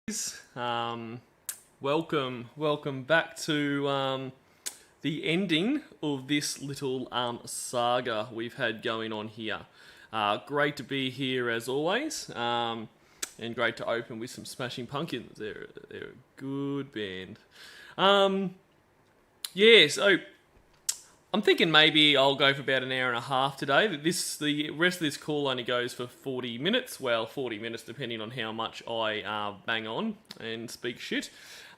Welcome back to the ending of this little saga we've had going on here. Great to be here as always, and great to open with some Smashing Pumpkins. They're a good band. So I'm thinking maybe I'll go for about an hour and a half today. The rest of this call only goes for 40 minutes. Well, 40 minutes depending on how much I bang on and speak shit.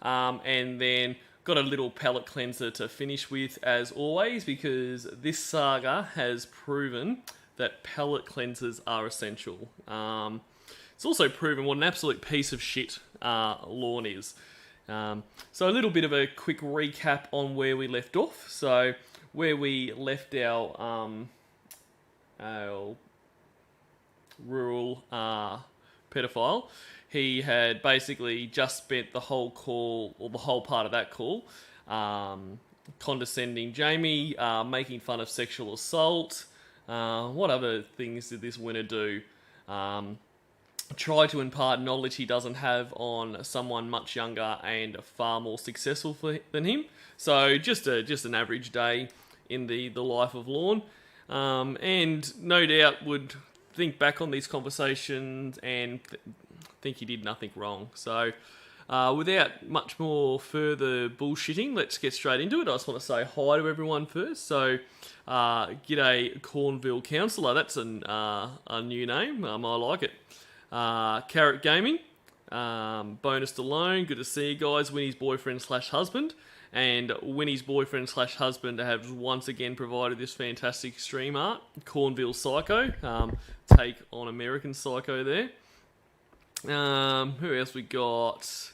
And then got a little palate cleanser to finish with as always, because this saga has proven that palate cleansers are essential. It's also proven what an absolute piece of shit Lorne is. So a little bit of a quick recap on where we left off. So where we left our rural pedophile, he had basically just spent the whole call, or the whole part of that call, condescending Jamie, making fun of sexual assault. What other things did this winner do? Try to impart knowledge he doesn't have on someone much younger and far more successful than him. So just an average day in the life of Lorne. And no doubt would think back on these conversations and think he did nothing wrong. So without much more further bullshitting, let's get straight into it. I just want to say hi to everyone first. So g'day Cornville Councillor, that's a new name, I like it. Carrot Gaming, bonus to Lorne, good to see you guys. Winnie's boyfriend / husband, and Winnie's boyfriend / husband have once again provided this fantastic stream art. Cornville Psycho, take on American Psycho there. Who else we got?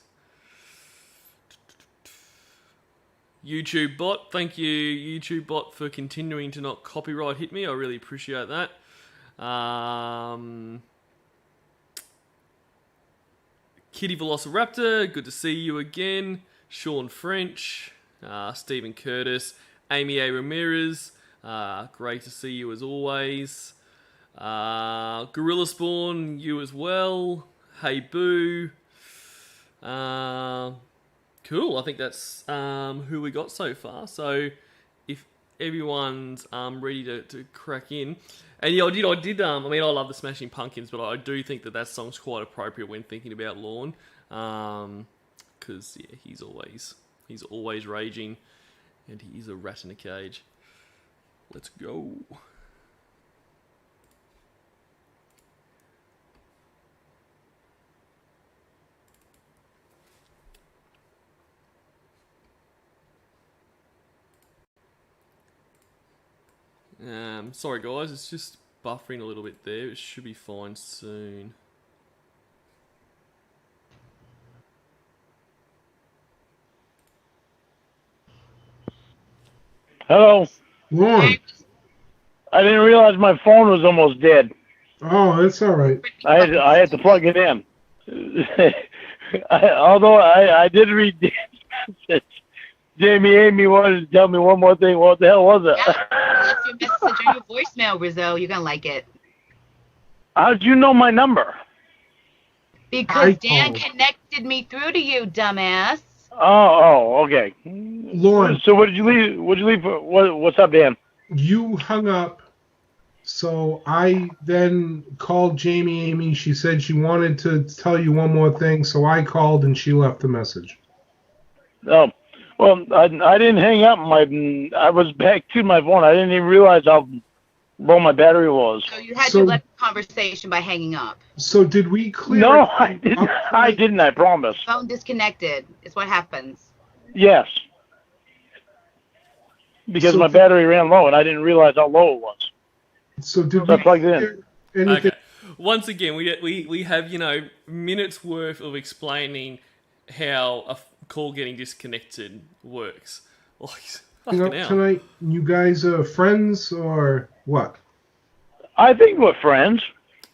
YouTube bot, thank you YouTube bot for continuing to not copyright hit me, I really appreciate that. Kitty Velociraptor, good to see you again. Sean French, Stephen Curtis, Amy A. Ramirez, great to see you as always. Gorilla Spawn, you as well. Hey Boo. Cool, I think that's who we got so far. So if everyone's ready to crack in. And yeah, I did. I mean, I love the Smashing Pumpkins, but I do think that song's quite appropriate when thinking about Lorne, because yeah, he's always raging, and he is a rat in a cage. Let's go. Sorry guys, it's just buffering a little bit there. It should be fine soon. Hello. Lorne. I didn't realize my phone was almost dead. Oh, that's all right. I had to plug it in. Although I did read the message. Amy wanted to tell me one more thing. What the hell was it? Yeah, left your message on your voicemail, Rizzo. You're going to like it. How'd you know my number? Because Dan connected me through to you, dumbass. Oh, okay. Lorne. So what did you leave? What's up, Dan? You hung up, so I then called Amy. She said she wanted to tell you one more thing, so I called and she left the message. Oh. Well, I didn't hang up. I was back to my phone. I didn't even realize how low my battery was. So you had to let the conversation by hanging up. So did we clear? No, I didn't. I didn't. I promise. Phone disconnected. It's what happens. Yes. Because my battery ran low, and I didn't realize how low it was. So did I plugged it in. Anything? Okay. Once again, we have minutes worth of explaining how a call getting disconnected works. Tonight, you guys are friends or what? I think we're friends.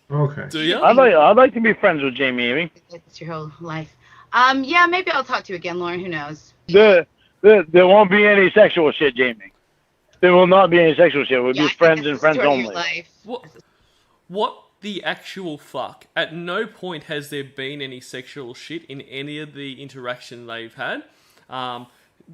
Okay. Do you? I'd like to be friends with Amy. It's your whole life. Yeah, maybe I'll talk to you again, Lorne. Who knows? There won't be any sexual shit, Jamie. There will not be any sexual shit. We'll be friends and friends only. Life. What the actual fuck? At no point has there been any sexual shit in any of the interaction they've had.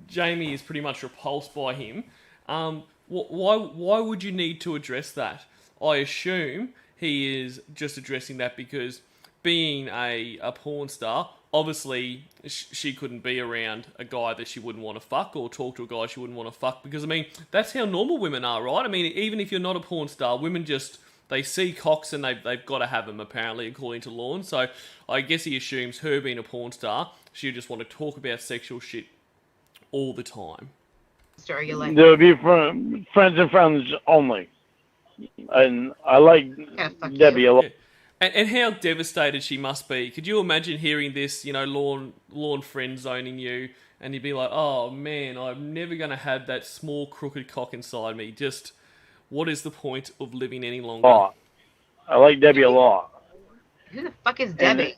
Jamie is pretty much repulsed by him. Why would you need to address that? I assume he is just addressing that because being a porn star, obviously she couldn't be around a guy that she wouldn't want to fuck or talk to a guy she wouldn't want to fuck because, I mean, that's how normal women are, right? I mean, even if you're not a porn star, women just, they see cocks and they've got to have them, apparently, according to Lorne. So I guess he assumes her being a porn star, she'll just want to talk about sexual shit all the time. Story you like. There would be friends and friends only. And I like Debbie a lot. Yeah. And how devastated she must be. Could you imagine hearing this, you know, Lorne friend zoning you, and you'd be like, oh man, I'm never going to have that small crooked cock inside me. Just, what is the point of living any longer? Oh, I like Debbie a lot. Who the fuck is Debbie?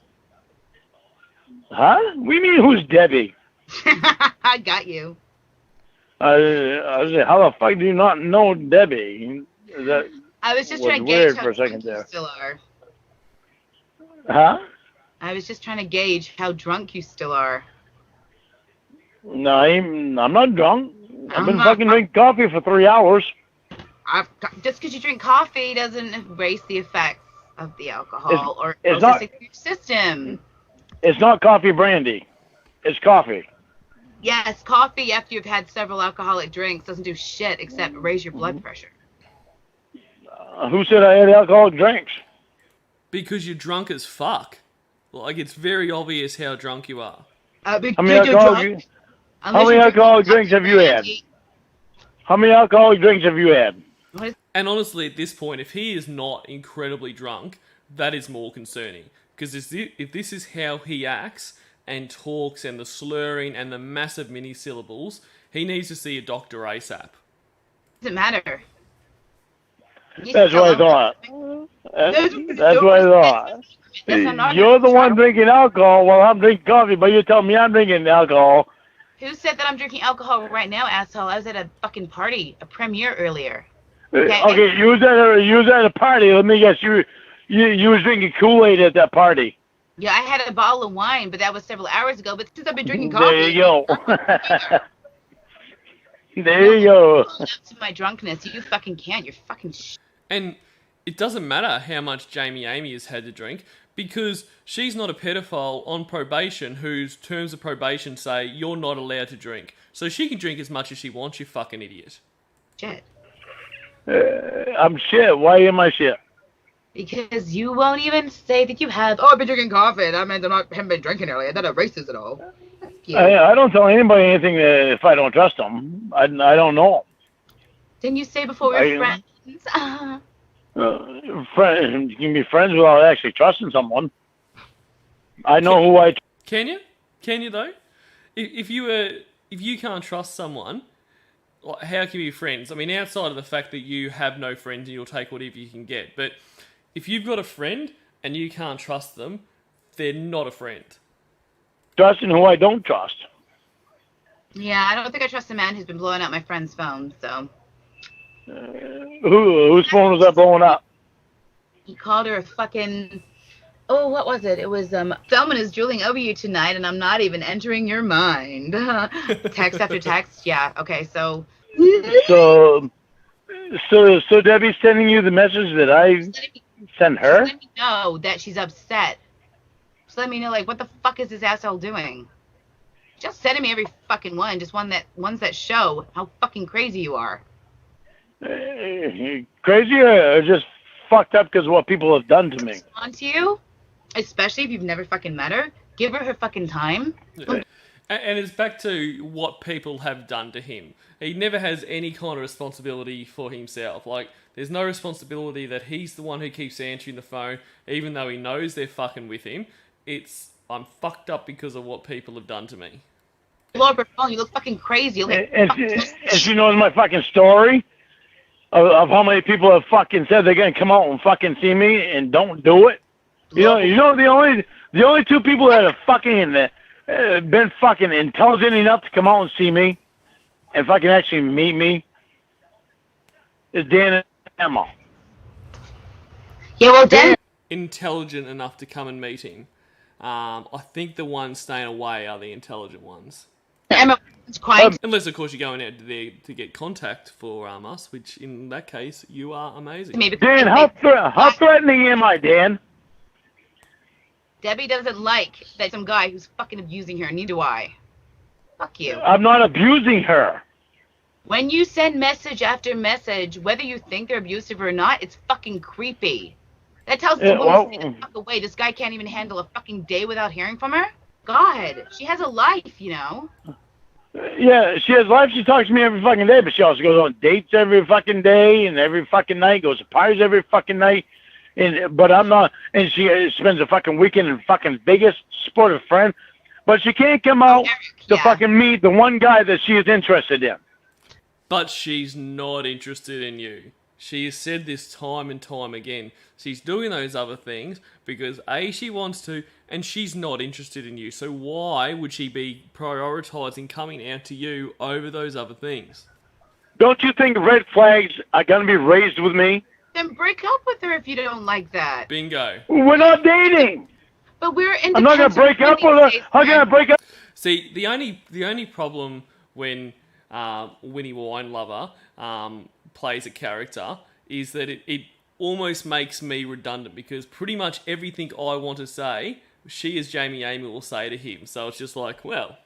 Huh? What do you mean, who's Debbie? I got you. I was like, how the fuck do you not know Debbie? I was just trying to weird gauge how for a second drunk you there. still are. Huh? I was just trying to gauge how drunk you still are. No, I'm not drunk. I've been fucking drinking coffee for 3 hours. Just because you drink coffee doesn't erase the effects of the alcohol or it's processing through your system. It's not coffee brandy. It's coffee. Yes, coffee after you've had several alcoholic drinks doesn't do shit except raise your blood pressure. Who said I had alcoholic drinks? Because you're drunk as fuck. Like, it's very obvious how drunk you are. How many alcoholic drinks have you had? How many alcoholic drinks have you had? And honestly, at this point, if he is not incredibly drunk, that is more concerning. Because if this is how he acts and talks and the slurring and the massive mini syllables, he needs to see a doctor ASAP. Doesn't matter. That's what I thought. That's what I thought. You're the one drinking alcohol while I'm drinking coffee, but you tell me I'm drinking alcohol. Who said that I'm drinking alcohol right now, asshole? I was at a fucking party, a premiere earlier. Okay, you was at a party. Let me guess, you was drinking Kool-Aid at that party. Yeah, I had a bottle of wine, but that was several hours ago. But since I've been drinking coffee, there you go. There you go. Up to my drunkenness, you fucking can't. You're fucking. And it doesn't matter how much Jamie Amy has had to drink because she's not a pedophile on probation whose terms of probation say you're not allowed to drink. So she can drink as much as she wants, you fucking idiot. Shit. I'm shit. Why am I shit? Because you won't even say that you have. Oh, I've been drinking coffee. That means haven't been drinking earlier. That erases it all. I don't tell anybody anything if I don't trust them. I don't know. Didn't you say before we're friends? You can be friends without actually trusting someone. I know who I. Can you? Can you though? If you can't trust someone, how can you be friends? I mean, outside of the fact that you have no friends and you'll take whatever you can get, but if you've got a friend and you can't trust them, they're not a friend. Trusting who I don't trust. Yeah, I don't think I trust a man who's been blowing up my friend's phone, so. Whose phone was that blowing up? He called her a fucking. Oh, what was it? It was, Feldman is drooling over you tonight, and I'm not even entering your mind. Text after text? Yeah, okay, so. So Debbie's sending you the message that I sent her? Let me know that she's upset. Just let me know, like, what the fuck is this asshole doing? Just sending me every fucking one, just ones that show how fucking crazy you are. Crazy or just fucked up because of what people have done to me? On to you, especially if you've never fucking met her. Give her fucking time. Yeah. And it's back to what people have done to him. He never has any kind of responsibility for himself. Like, there's no responsibility that he's the one who keeps answering the phone, even though he knows they're fucking with him. I'm fucked up because of what people have done to me. Lord, you look fucking crazy. And she knows my fucking story of how many people have fucking said they're gonna come out and fucking see me and don't do it. You know the only two people that have fucking been fucking intelligent enough to come out and see me and fucking actually meet me is Dan and Emma. Yeah, well, Dan intelligent enough to come and meet him. I think the ones staying away are the intelligent ones. Emma, it's quite. Unless, of course, you're going out there to get contact for us, which in that case, you are amazing. Maybe Dan, how threatening am I, Dan? Debbie doesn't like that some guy who's fucking abusing her. Neither do I. Fuck you. I'm not abusing her. When you send message after message, whether you think they're abusive or not, it's fucking creepy. That tells the woman to stay the fuck away. This guy can't even handle a fucking day without hearing from her. God, she has a life, you know. Yeah, she has life. She talks to me every fucking day, but she also goes on dates every fucking day and every fucking night. Goes to parties every fucking night. But I'm not. And she spends a fucking weekend in fucking Vegas, support a friend. But she can't come out to fucking meet the one guy that she is interested in. But she's not interested in you. She has said this time and time again. She's doing those other things because A, she wants to, and she's not interested in you. So why would she be prioritising coming out to you over those other things? Don't you think red flags are going to be raised with me? Then break up with her if you don't like that. Bingo. We're not dating. But we're independent. I'm not going to break up with her. How can I break up? See, the only problem when Winnie Wine Lover plays a character is that it almost makes me redundant because pretty much everything I want to say, she as Jamie Amy will say to him. So it's just like, well,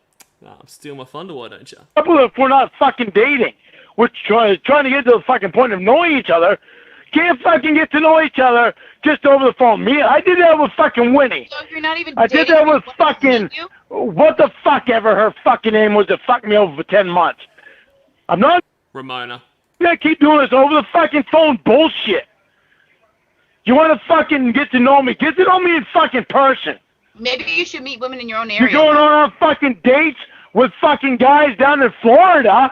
steal my thunder, why don't you? If we're not fucking dating, we're trying to get to the fucking point of knowing each other. Can't fucking get to know each other just over the phone. I did that with fucking Winnie. So you're not even I did that with fucking, what the fuck ever her fucking name was that fucked me over for 10 months. I'm not Ramona. gonna keep doing this over the fucking phone bullshit. You want to fucking get to know me? Get to know me in fucking person. Maybe you should meet women in your own area. You're going on fucking dates with fucking guys down in Florida.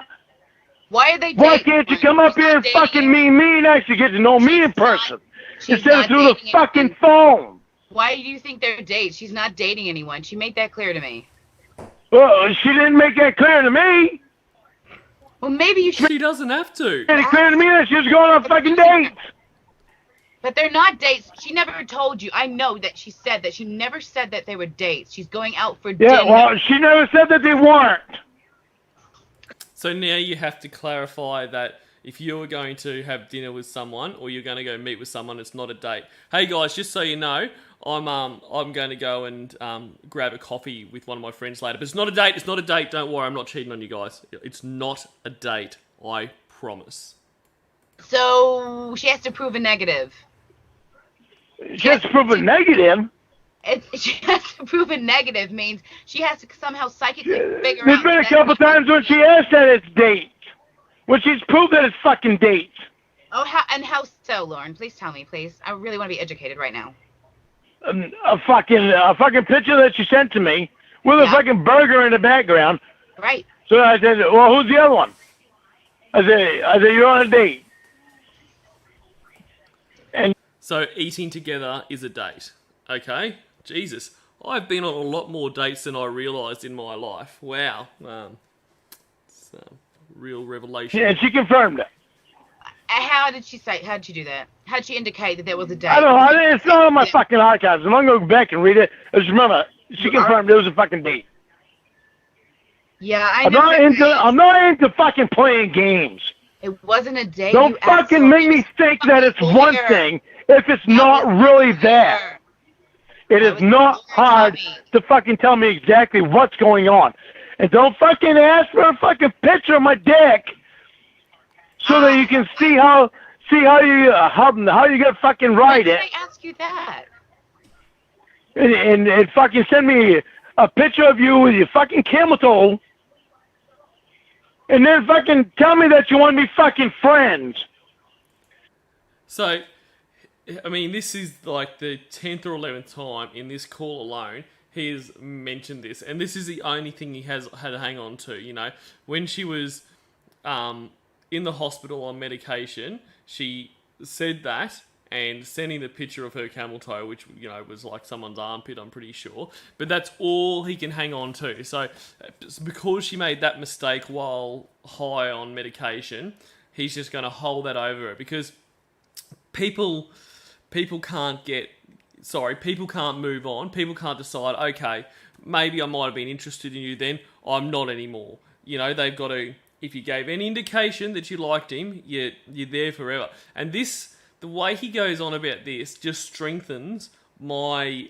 Why are they Why can't you come up here and fucking meet me and actually get to know me in person? Instead of through the fucking phone. Why do you think they're dates? She's not dating anyone. She made that clear to me. Well, she didn't make that clear to me. Well, maybe you should. She doesn't have to. She made it clear to me that she was going on fucking dates. But they're not dates. She never told you. I know that she said that. She never said that they were dates. She's going out for dinner. Yeah, well, she never said that they weren't. So now you have to clarify that if you're going to have dinner with someone or you're going to go meet with someone, it's not a date. Hey guys, just so you know, I'm going to go and grab a coffee with one of my friends later. But it's not a date. It's not a date. Don't worry, I'm not cheating on you guys. It's not a date. I promise. So she has to prove a negative. She has to prove a negative. She has to prove a negative means she has to somehow psychically figure out. There's been a couple times when she has said it's dates. When she's proved that it's fucking dates. Oh, how so, Lorne? Please tell me, please. I really want to be educated right now. A fucking picture that she sent to me with a fucking burger in the background. Right. So I said, well, who's the other one? I said, you're on a date. And So eating together is a date. Okay? Jesus. I've been on a lot more dates than I realised in my life. Wow. It's a real revelation. and she confirmed it. How did she do that? How did she indicate that there was a date? I don't know. It's not on my fucking archives. I'm going to go back and read it. Just remember, she confirmed it was a fucking date. Yeah, I'm not into fucking playing games. It wasn't a date. Don't fucking make me think that it's one thing if it's not really that. It is not hard to fucking tell me exactly what's going on. And don't fucking ask for a fucking picture of my dick so that you can see how you get fucking right it. Why did I ask you that? And fucking send me a picture of you with your fucking camel toe. And then fucking tell me that you want to be fucking friends. So, I mean, this is like the 10th or 11th time in this call alone he has mentioned this. And this is the only thing he has had to hang on to, you know. When she was in the hospital on medication, she said that and sending the picture of her camel toe, which, you know, was like someone's armpit, I'm pretty sure. But that's all he can hang on to. So, because she made that mistake while high on medication, he's just going to hold that over her. Because people can't get people can't move on. People can't decide, okay, maybe I might have been interested in you then, I'm not anymore. You know, they've got to, if you gave any indication that you liked him, you're there forever. And this, the way he goes on about this just strengthens my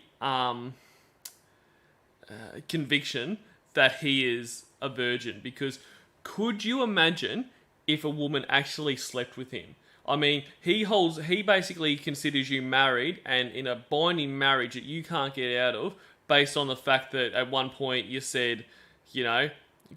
conviction that he is a virgin. Because could you imagine if a woman actually slept with him? I mean, he basically considers you married and in a binding marriage that you can't get out of, based on the fact that at one point you said, you know,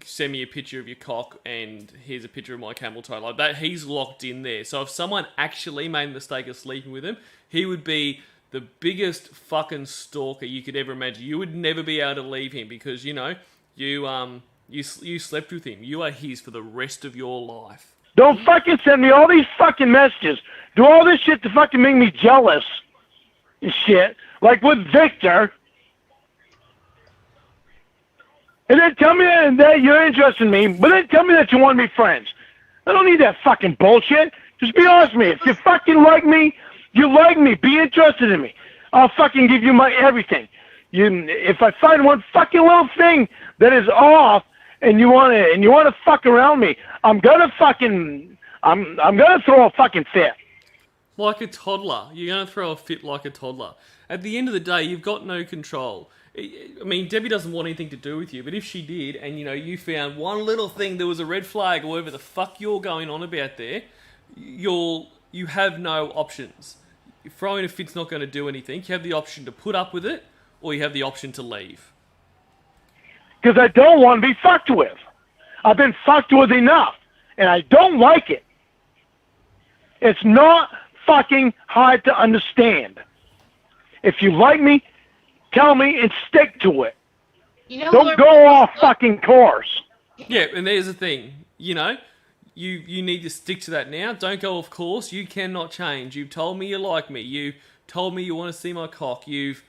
send me a picture of your cock and here's a picture of my camel toe. Like that, he's locked in there. So if someone actually made the mistake of sleeping with him, he would be the biggest fucking stalker you could ever imagine. You would never be able to leave him because, you know, you slept with him. You are his for the rest of your life. Don't fucking send me all these fucking messages. Do all this shit to fucking make me jealous and shit. Like with Victor. And then tell me that you're interested in me, but then tell me that you want to be friends. I don't need that fucking bullshit. Just be honest with me. If you fucking like me, you like me. Be interested in me. I'll fucking give you my everything. If I find one fucking little thing that is off, and you wanna fuck around me, I'm gonna throw a fucking fit. Like a toddler. You're gonna throw a fit like a toddler. At the end of the day, you've got no control. I mean, Debbie doesn't want anything to do with you, but if she did, and you know, you found one little thing, there was a red flag, or whatever the fuck you're going on about there, you have no options. Throwing a fit's not going to do anything. You have the option to put up with it, or you have the option to leave. Because I don't want to be fucked with. I've been fucked with enough, and I don't like it. It's not fucking hard to understand. If you like me, tell me and stick to it. You know, don't go off fucking course. Yeah, and there's the thing. You know, you need to stick to that now. Don't go off course. You cannot change. You've told me you like me. You told me you want to see my cock. You've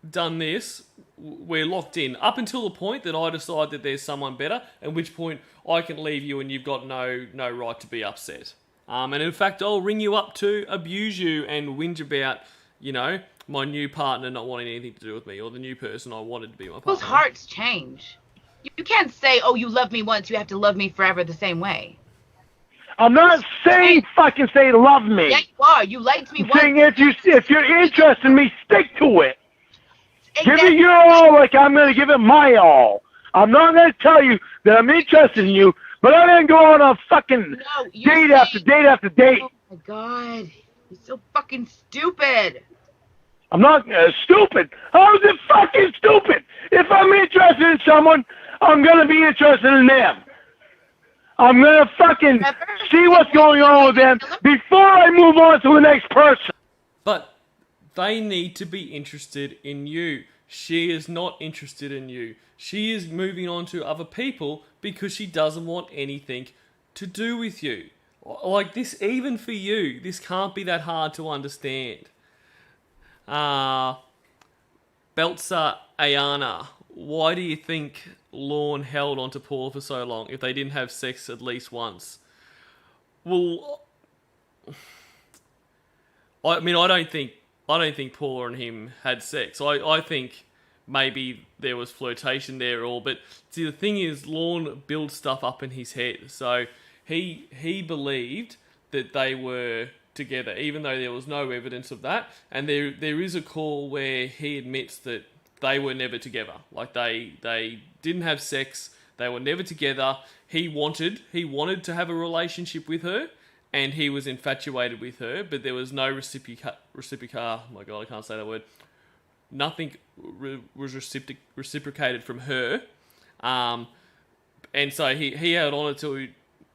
done this. We're locked in. Up until the point that I decide that there's someone better, at which point I can leave you and you've got no right to be upset. And in fact, I'll ring you up to abuse you and whinge about, you know, my new partner not wanting anything to do with me, or the new person I wanted to be my partner. Those hearts change. You can't say, oh, you loved me once, you have to love me forever the same way. I'm not saying fucking say love me. Yeah, you are. You liked me once. Saying if you're interested in me, stick to it. Give it your all like I'm going to give it my all. I'm not going to tell you that I'm interested in you, but I'm going to go on a fucking date after date after date. Oh my god. You're so fucking stupid. I'm not stupid. How is it fucking stupid? If I'm interested in someone, I'm going to be interested in them. I'm going to fucking see what's going on with them before I move on to the next person. But they need to be interested in you. She is not interested in you. She is moving on to other people because she doesn't want anything to do with you. Like this, even for you, this can't be that hard to understand. Beltsa Ayana, why do you think Lorne held on to Paul for so long if they didn't have sex at least once? Well, I mean, I don't think Paula and him had sex. I think maybe there was flirtation there or all, but see, the thing is, Lorne builds stuff up in his head. So he believed that they were together, even though there was no evidence of that. And there is a call where he admits that they were never together. Like they didn't have sex. They were never together. He wanted to have a relationship with her, and he was infatuated with her, but there was no oh my god, I can't say that word. Nothing was reciprocated from her. And so he held on to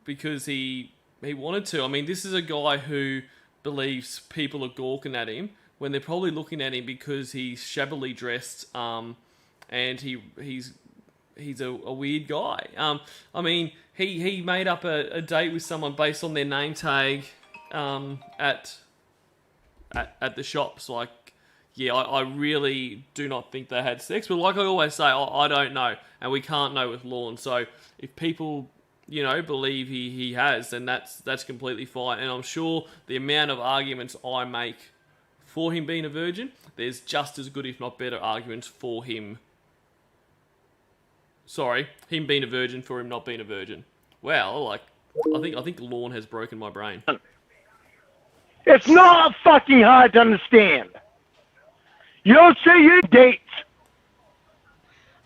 because he wanted to. I mean, this is a guy who believes people are gawking at him when they're probably looking at him because he's shabbily dressed, and he's a weird guy. I mean, he made up a date with someone based on their name tag at the shops. Like, yeah, I really do not think they had sex. But like I always say, I don't know, and we can't know with Lorne. So if people, you know, believe he has, then that's completely fine. And I'm sure the amount of arguments I make for him being a virgin, there's just as good, if not better, arguments for him. Sorry, him being a virgin for him not being a virgin. Well, like, I think Lorne has broken my brain. It's not fucking hard to understand. You don't say your dates.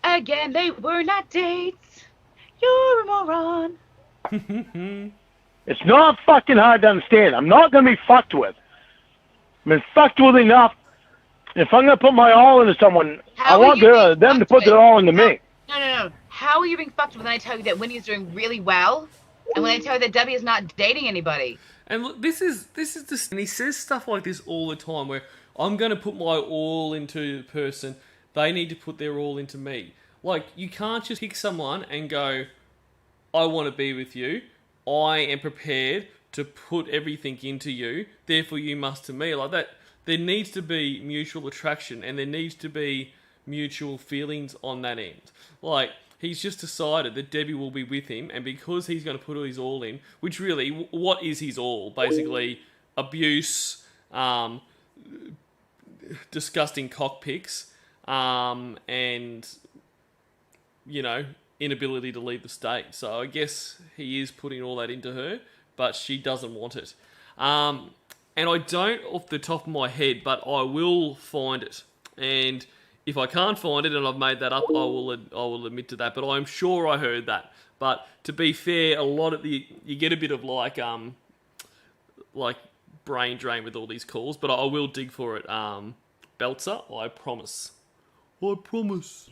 Again, they were not dates. You're a moron. It's not fucking hard to understand. I'm not going to be fucked with. I've been fucked with enough. If I'm going to put my all into someone, I want them to put their all into me. No. How are you being fucked with when I tell you that Winnie's doing really well, and when I tell you that Debbie is not dating anybody? And look, this is just, and he says stuff like this all the time, where I'm going to put my all into the person, they need to put their all into me. Like, you can't just pick someone and go, I want to be with you, I am prepared to put everything into you, therefore you must to me. Like that, there needs to be mutual attraction, and there needs to be mutual feelings on that end. Like, he's just decided that Debbie will be with him, and because he's going to put his all in, which really, what is his all? Basically, abuse, disgusting cockpicks, and, you know, inability to leave the state. So I guess he is putting all that into her, but she doesn't want it. And I don't off the top of my head, but I will find it. And if I can't find it and I've made that up, I will admit to that. But I'm sure I heard that. But to be fair, a lot of you get a bit of like brain drain with all these calls. But I will dig for it. Belzer, I promise. I promise.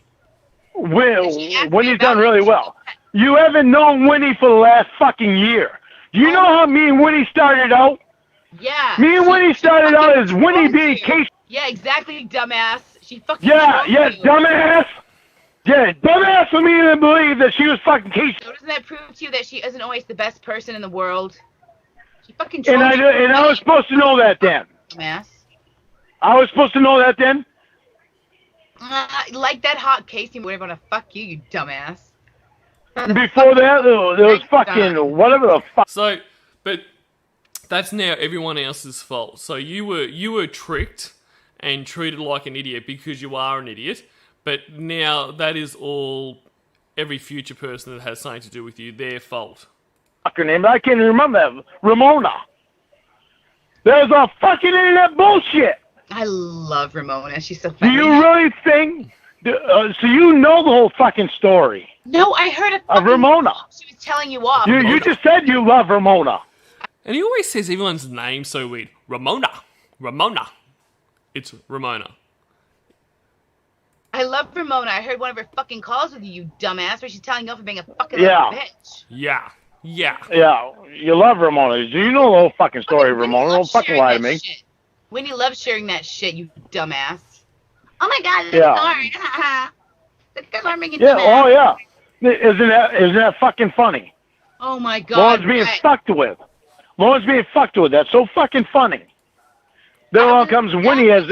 Well, Winnie's done really well. You haven't known Winnie for the last fucking year. Do you know how me and Winnie started out? Yeah. Me and Winnie started out as Winnie being Casey. Yeah, exactly, dumbass. She fucking Yeah, you. dumbass. Yeah, dumbass for me to believe that she was fucking Casey. So doesn't that prove to you that she isn't always the best person in the world? She fucking And I was supposed to know that then. Dumbass. I was supposed to know that then. Like that hot Casey, we're gonna fuck you, you dumbass. Before that, there was fucking whatever the fuck. So, but that's now everyone else's fault. So you were tricked and treated like an idiot because you are an idiot. But now that is all every future person that has something to do with you, their fault. Fuck her name, I can't even remember that. Ramona. There's a fucking internet bullshit. I love Ramona. She's so Do funny. you really think? So you know the whole fucking story No, I heard it. of Ramona. She was telling you off. You just said you love Ramona. And he always says everyone's name so weird. Ramona. It's Ramona. I love Ramona. I heard one of her fucking calls with you dumbass, where she's telling you off for being a fucking Yeah. little bitch. Yeah. Yeah, you love Ramona. Do you know the whole fucking story of Ramona? Don't fucking lie to me. Shit. Winnie loves sharing that shit, you dumbass. Oh my god, Yeah. sorry. Because I'm making Yeah, oh yeah. Isn't that fucking funny? Oh my god. Lorne's being fucked with. Lorne's being fucked with. That's so fucking funny. Then along comes Winnie as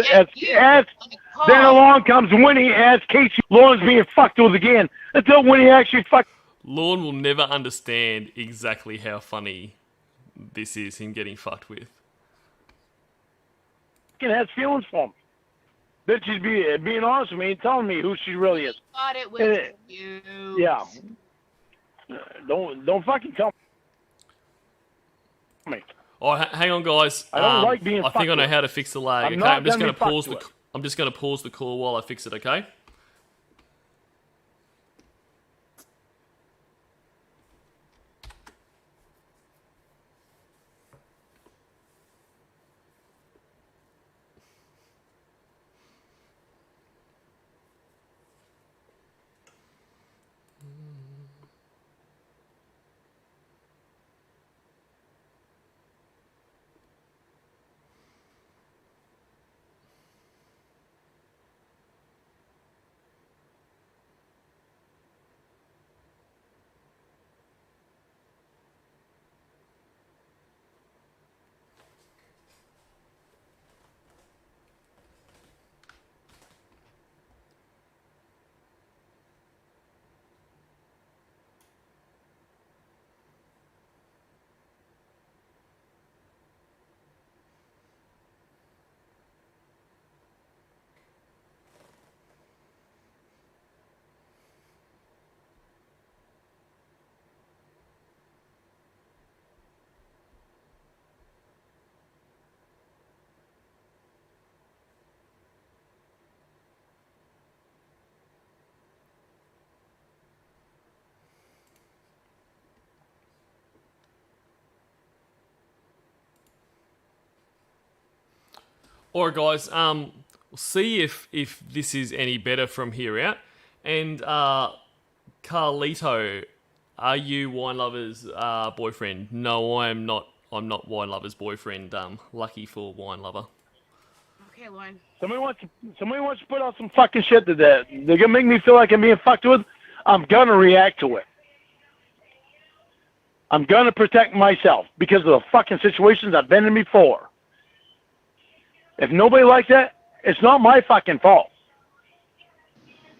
then along comes Winnie as Casey. Lorne's being fucked with again until Winnie actually fucked. Lorne will never understand exactly how funny this is, him getting fucked with. Has feelings for him. That she's being honest with me and telling me who she really is. I thought it was you. Yeah. Don't fucking tell me. Oh, hang on, guys. I don't like being I think I know fucked how to fix the lag. I'm Okay, not I'm just gonna going to be pause fucked the. with. I'm just going to pause the call while I fix it. Okay. Alright guys, we'll see if this is any better from here out. And Carlito, are you Wine Lover's boyfriend? No, I am not. I'm not Wine Lover's boyfriend. Lucky for Wine Lover. Okay, Lorne. Somebody wants to put out some fucking shit that they're gonna make me feel like I'm being fucked with. I'm gonna react to it. I'm gonna protect myself because of the fucking situations I've been in before. If nobody likes that, it's not my fucking fault.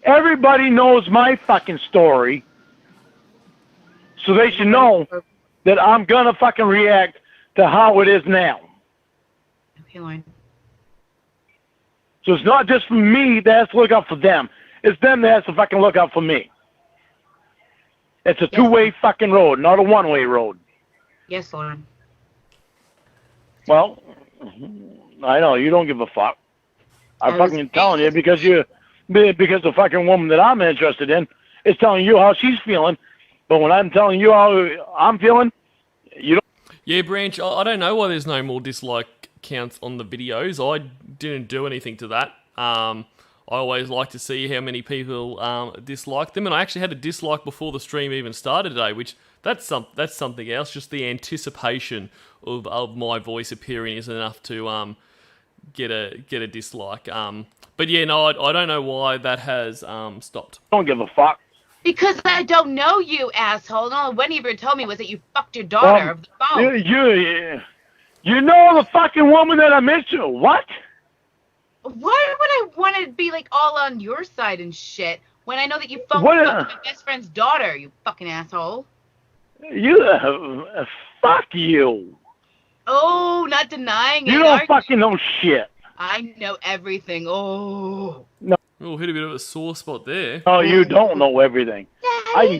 Everybody knows my fucking story, so they should know that I'm gonna fucking react to how it is now. Okay, Lorne. So it's not just for me that has to look out for them. It's them that has to fucking look out for me. It's a two-way fucking road, not a one-way road. Yes, Lorne. Well, I know you don't give a fuck. I'm fucking telling you because the fucking woman that I'm interested in is telling you how she's feeling. But when I'm telling you how I'm feeling, you don't. Yeah, Branch, I don't know why there's no more dislike counts on the videos. I didn't do anything to that. I always like to see how many people dislike them, and I actually had a dislike before the stream even started today, which that's something else. Just the anticipation of my voice appearing is enough to get a dislike. But yeah, no, I don't know why that has stopped. Don't give a fuck. Because I don't know you, asshole. And all Wendy ever told me was that you fucked your daughter over the phone. You know the fucking woman that I mentioned. What? Why would I want to be like all on your side and shit when I know that you fucked my best friend's daughter, you fucking asshole? Fuck you. Oh, not denying it. You don't fucking know shit. I know everything. Oh. No. Oh, hit a bit of a sore spot there. Oh, you don't know everything. Daddy,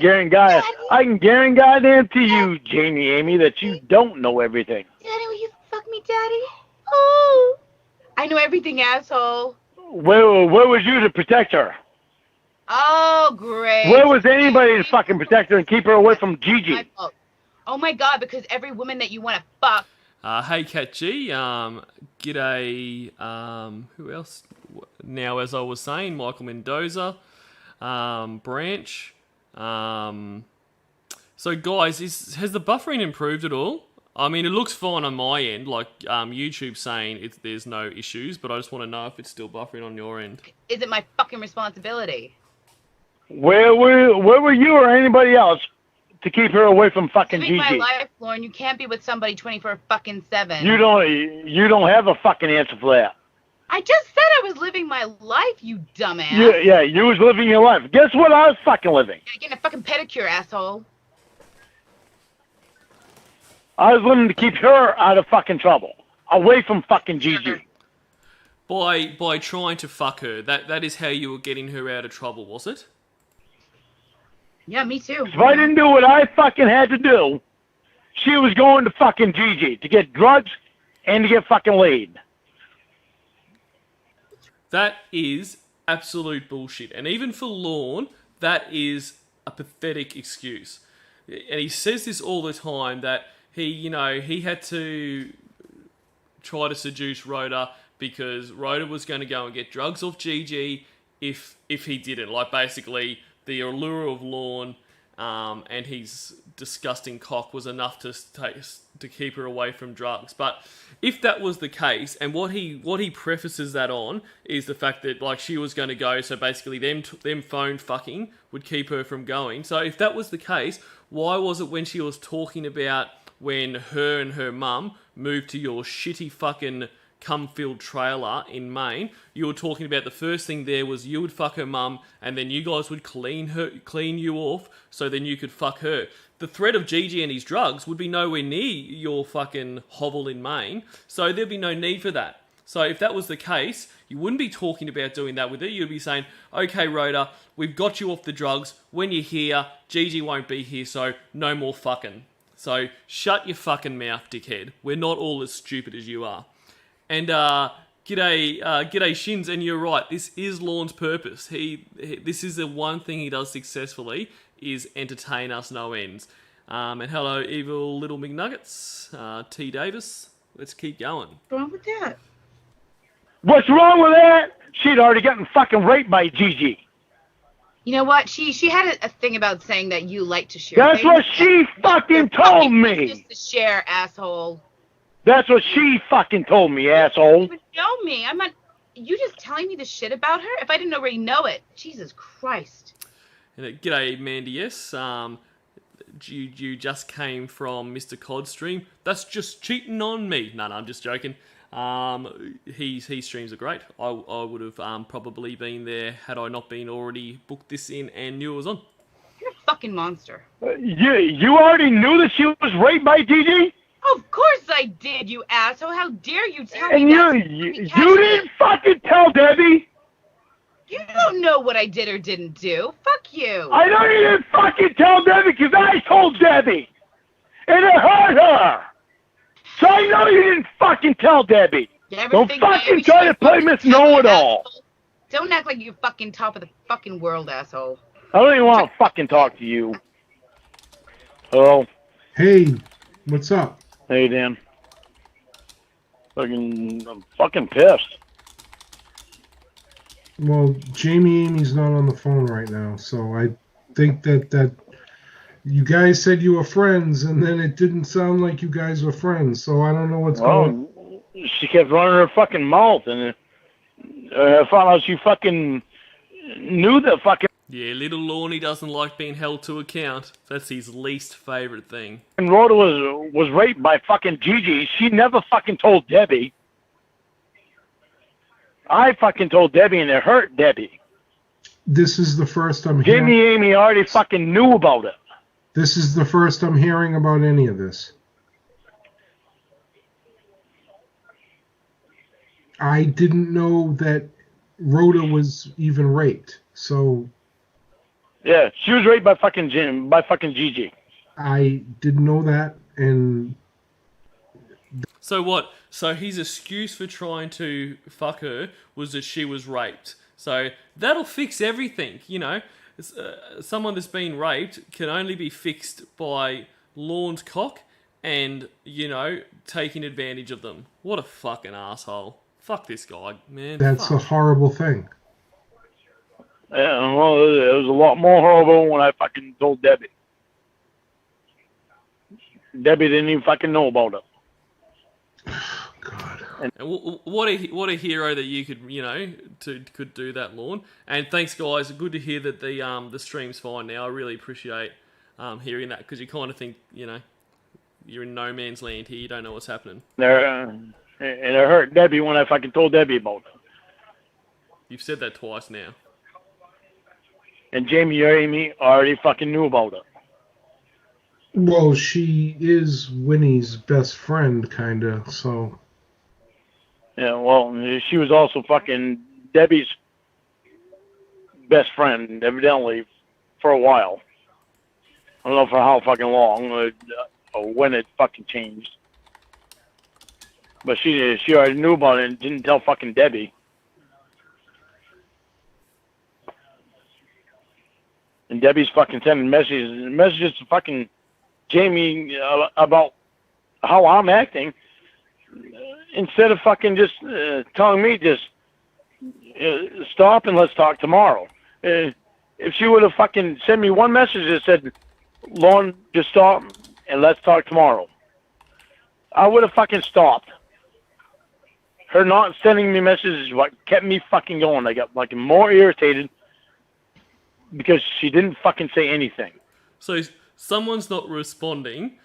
I can guarantee you, Jamie Amy, that you don't know everything. Daddy, will you fuck me, Daddy? Oh. I know everything, asshole. Where was you to protect her? Oh, great. Where was anybody to fucking protect her and keep her away from Gigi? Oh my god, because every woman that you want to fuck. Hey, Cat G. G'day. Who else? Now, as I was saying, Michael Mendoza, Branch. So, guys, has the buffering improved at all? I mean, it looks fine on my end. Like YouTube saying there's no issues, but I just want to know if it's still buffering on your end. Is it my fucking responsibility? Where were you or anybody else to keep her away from fucking Gigi? Living my life, Lorne. You can't be with somebody 24/7. You don't have a fucking answer for that. I just said I was living my life, you dumbass. Yeah, you was living your life. Guess what I was fucking living? You're getting a fucking pedicure, asshole. I was living to keep her out of fucking trouble. Away from fucking Gigi. By trying to fuck her. That is how you were getting her out of trouble, was it? Yeah, me too. If I didn't do what I fucking had to do, she was going to fucking Gigi to get drugs and to get fucking laid. That is absolute bullshit. And even for Lorne, that is a pathetic excuse. And he says this all the time, that he had to try to seduce Rhoda because Rhoda was going to go and get drugs off Gigi if he didn't. Like, basically, the allure of Lorne and his disgusting cock was enough to keep her away from drugs. But if that was the case, and what he prefaces that on is the fact that, like, she was going to go, so basically them phone fucking would keep her from going. So if that was the case, why was it when she was talking about when her and her mum moved to your shitty fucking cum-filled trailer in Maine, you were talking about the first thing there was you would fuck her mum and then you guys would clean you off so then you could fuck her. The threat of Gigi and his drugs would be nowhere near your fucking hovel in Maine, so there'd be no need for that. So if that was the case, you wouldn't be talking about doing that with her. You'd be saying, okay, Rhoda, we've got you off the drugs. When you're here, Gigi won't be here, so no more fucking. So shut your fucking mouth, dickhead. We're not all as stupid as you are. And g'day Shins, and you're right. This is Lorne's purpose. This is the one thing he does successfully, is entertain us no ends. And hello, evil little McNuggets, T Davis. Let's keep going. What's wrong with that? What's wrong with that? She'd already gotten fucking raped by Gigi. You know what? She had a thing about saying that you like to share. That's what she fucking told me. Just to share, asshole. That's what she fucking told me, asshole. You don't even know me. I'm not. You just telling me the shit about her? If I didn't already know it, Jesus Christ. G'day, Mandy S. You just came from Mr. Cod stream. That's just cheating on me. No, I'm just joking. His streams are great. I would have probably been there had I not been already booked this in and knew it was on. You're a fucking monster. You already knew that she was raped by Gigi? Of course I did, you asshole. How dare you tell me that? And you didn't fucking tell Debbie? You don't know what I did or didn't do. Fuck you. I know you didn't fucking tell Debbie because I told Debbie. And it hurt her. So I know you didn't fucking tell Debbie. Don't fucking try to play Miss Know-It-All. Don't act like you're fucking top of the fucking world, asshole. I don't even want to fucking talk to you. Hello? Hey, what's up? Hey, Dan. I'm fucking pissed. Well, Amy's not on the phone right now, so I think that you guys said you were friends, and then it didn't sound like you guys were friends, so I don't know what's going on. She kept running her fucking mouth, and I found out she fucking knew the fucking... Yeah, little Lorne doesn't like being held to account. That's his least favourite thing. And Rhoda was raped by fucking Gigi. She never fucking told Debbie. I fucking told Debbie, and it hurt Debbie. This is the first I'm hearing. Amy already fucking knew about it. This is the first I'm hearing about any of this. I didn't know that Rhoda was even raped, so... Yeah, she was raped by fucking Gigi. I didn't know that, and... So what? So his excuse for trying to fuck her was that she was raped. So that'll fix everything, you know. Someone that's been raped can only be fixed by Lorne's cock and, you know, taking advantage of them. What a fucking asshole. Fuck this guy, man. That's a horrible thing. Yeah, well, it was a lot more horrible when I fucking told Debbie. Debbie didn't even fucking know about it. God. And what a hero that you could, you know, could do that, Lorne. And thanks, guys. Good to hear that the stream's fine now. I really appreciate hearing that, because you kind of think, you know, you're in no man's land here. You don't know what's happening. And it hurt Debbie when I fucking told Debbie about it. You've said that twice now. And Amy already fucking knew about it. Well, she is Winnie's best friend, kinda, so... Yeah, well, she was also fucking Debbie's best friend, evidently, for a while. I don't know for how fucking long, or when it fucking changed. But she already knew about it and didn't tell fucking Debbie. And Debbie's fucking sending messages to fucking Jamie about how I'm acting, instead of fucking just telling me just stop and let's talk tomorrow. If she would have fucking sent me one message that said, Lorne, just stop and let's talk tomorrow, I would have fucking stopped. Her not sending me messages is what kept me fucking going. I got like more irritated because she didn't fucking say anything. So someone's not responding,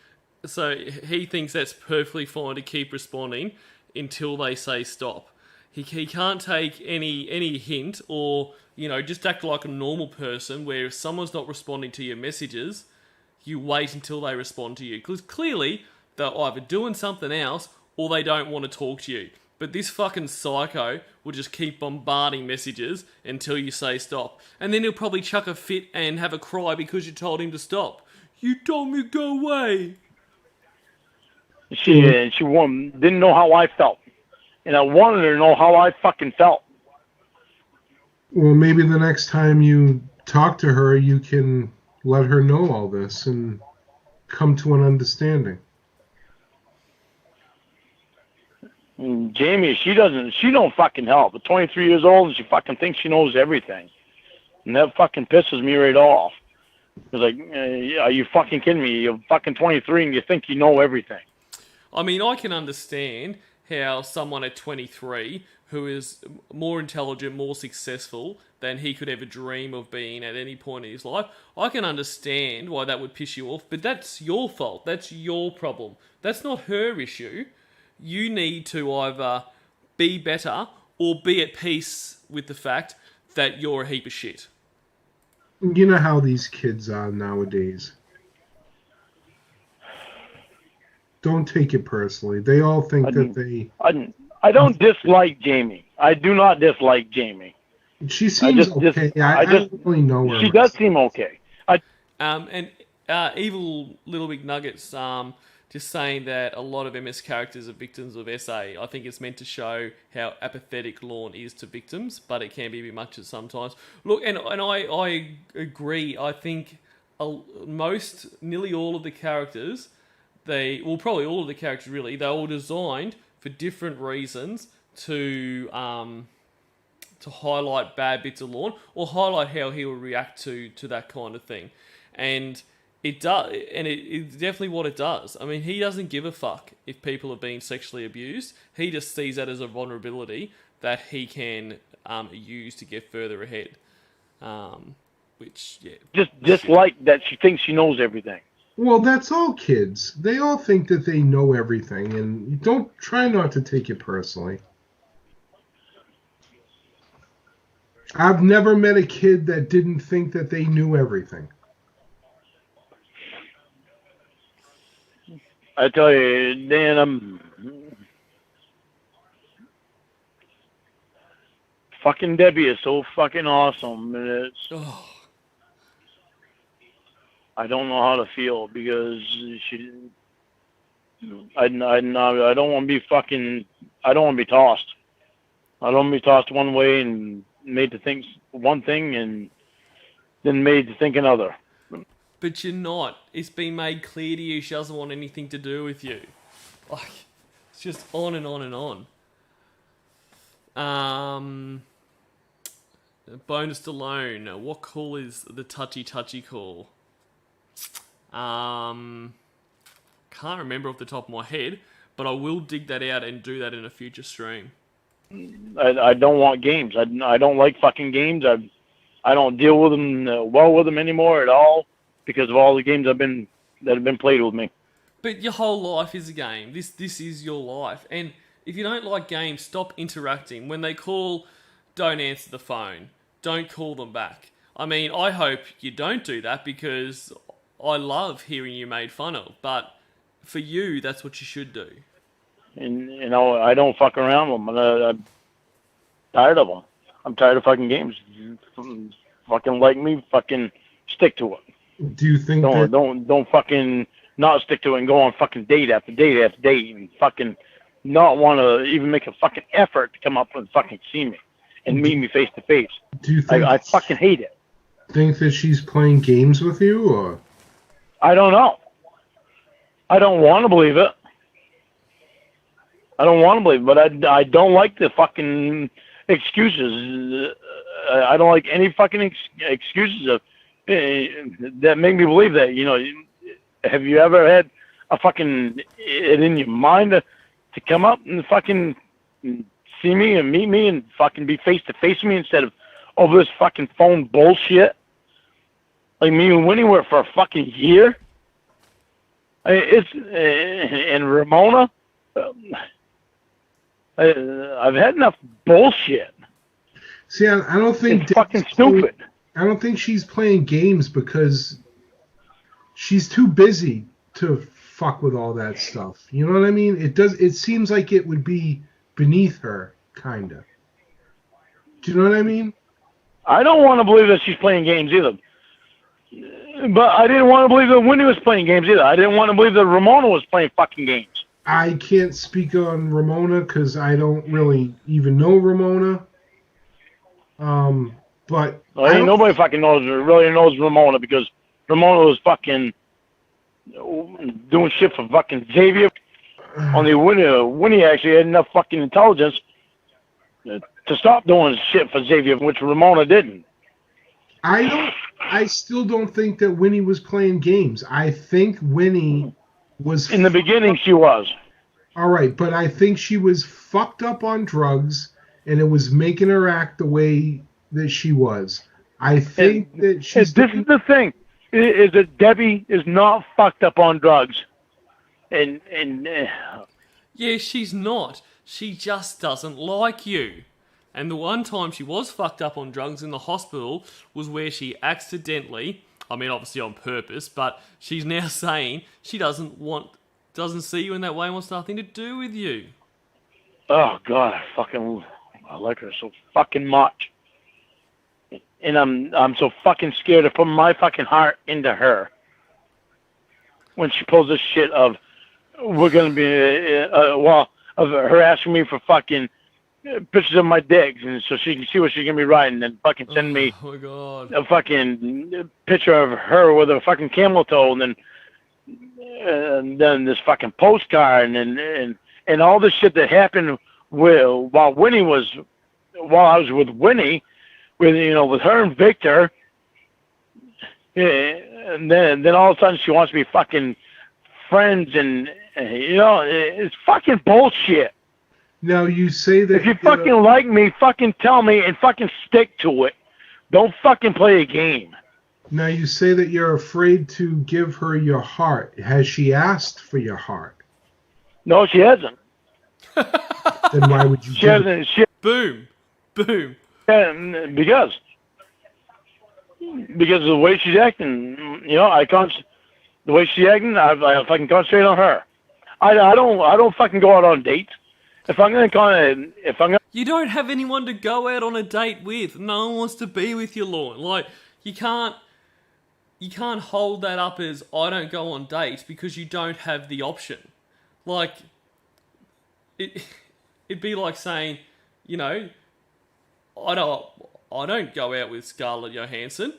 so he thinks that's perfectly fine to keep responding until they say stop. He can't take any hint, or, you know, just act like a normal person where if someone's not responding to your messages, you wait until they respond to you. Because clearly they're either doing something else or they don't want to talk to you. But this fucking psycho will just keep bombarding messages until you say stop. And then he'll probably chuck a fit and have a cry because you told him to stop. You told me to go away. She didn't know how I felt. And I wanted her to know how I fucking felt. Well, maybe the next time you talk to her, you can let her know all this and come to an understanding. Jamie, she don't fucking help. At 23 years old, and she fucking thinks she knows everything. And that fucking pisses me right off. It's like, are you fucking kidding me? You're fucking 23 and you think you know everything. I mean, I can understand how someone at 23 who is more intelligent, more successful than he could ever dream of being at any point in his life, I can understand why that would piss you off, but that's your fault. That's your problem. That's not her issue. You need to either be better or be at peace with the fact that you're a heap of shit. You know how these kids are nowadays. Don't take it personally. They all think that they... I don't dislike Jamie. I do not dislike Jamie. She seems okay. I don't really know her. She does seem okay. And Evil Little Big Nuggets, just saying that a lot of MS characters are victims of SA. I think it's meant to show how apathetic Lorne is to victims, but it can be a bit much at sometimes. Look, and I agree. I think nearly all of the characters, probably all of the characters really, they're all designed for different reasons to highlight bad bits of Lorne or highlight how he will react to that kind of thing. And it does, and it's definitely what it does. I mean, he doesn't give a fuck if people are being sexually abused. He just sees that as a vulnerability that he can use to get further ahead. Which, yeah. Just dislike that she thinks she knows everything. Well, that's all kids. They all think that they know everything, and you don't try not to take it personally. I've never met a kid that didn't think that they knew everything. I tell you, Dan, fucking Debbie is so fucking awesome. I don't know how to feel because I don't want to be fucking. I don't want to be tossed. I don't want to be tossed one way and made to think one thing and then made to think another. But you're not. It's been made clear to you she doesn't want anything to do with you. Like, it's just on and on and on. Bonus Stallone. What call is the touchy call? Can't remember off the top of my head, but I will dig that out and do that in a future stream. I don't want games. I don't like fucking games. I don't deal with them well with them anymore at all because of all the games that have been played with me. But your whole life is a game. This is your life. And if you don't like games, stop interacting. When they call, don't answer the phone. Don't call them back. I mean, I hope you don't do that because I love hearing you made fun of. But for you, that's what you should do. And, you know, I don't fuck around with them. I'm tired of them. I'm tired of fucking games. Fucking like me, fucking stick to it. Do you think don't fucking not stick to it and go on fucking date after date after date and fucking not want to even make a fucking effort to come up and fucking see me and meet me face to face. Do you think I fucking hate it. Think that she's playing games with you, or? I don't know. I don't want to believe it. I don't want to believe it, but I don't like the fucking excuses. I don't like any fucking excuses of that make me believe that. You know, have you ever had a fucking it in your mind to come up and fucking see me and meet me and fucking be face to face with me instead of over this fucking phone bullshit? Like me and Winnie were for a fucking year. And Ramona. I've had enough bullshit. See, I don't think it's fucking stupid. I don't think she's playing games because she's too busy to fuck with all that stuff. You know what I mean? It seems like it would be beneath her, kinda. Do you know what I mean? I don't want to believe that she's playing games either. But I didn't want to believe that Winnie was playing games either. I didn't want to believe that Ramona was playing fucking games. I can't speak on Ramona because I don't really even know Ramona. But well, nobody fucking really knows Ramona because Ramona was fucking doing shit for fucking Xavier. Only Winnie actually had enough fucking intelligence to stop doing shit for Xavier, which Ramona didn't. I still don't think that Winnie was playing games. I think Winnie was... In the beginning, she was. All right, but I think she was fucked up on drugs, and it was making her act the way that she was. I think that she's... This is the thing, is that Debbie is not fucked up on drugs. Yeah, she's not. She just doesn't like you. And the one time she was fucked up on drugs in the hospital was where she accidentally, I mean obviously on purpose, but she's now saying she doesn't see you in that way and wants nothing to do with you. Oh God, I like her so fucking much. And I'm so fucking scared to put my fucking heart into her. When she pulls this shit of, we're gonna be, of her asking me for fucking pictures of my dicks, and so she can see what she's gonna be riding, and fucking send me oh my God. a fucking picture of her with a fucking camel toe, and then this fucking postcard, and all this shit that happened while I was with Winnie, with her and Victor, and then all of a sudden she wants to be fucking friends, and it's fucking bullshit. Now you say that... If you fucking like me, fucking tell me and fucking stick to it. Don't fucking play a game. Now you say that you're afraid to give her your heart. Has she asked for your heart? No, she hasn't. Then why would you? She hasn't. Boom. Because of the way she's acting. The way she's acting, I fucking concentrate on her. I don't fucking go out on dates. You don't have anyone to go out on a date with. No one wants to be with you, Lorne. Like, you can't hold that up as I don't go on dates because you don't have the option. Like, it'd be like saying, I don't go out with Scarlett Johansson.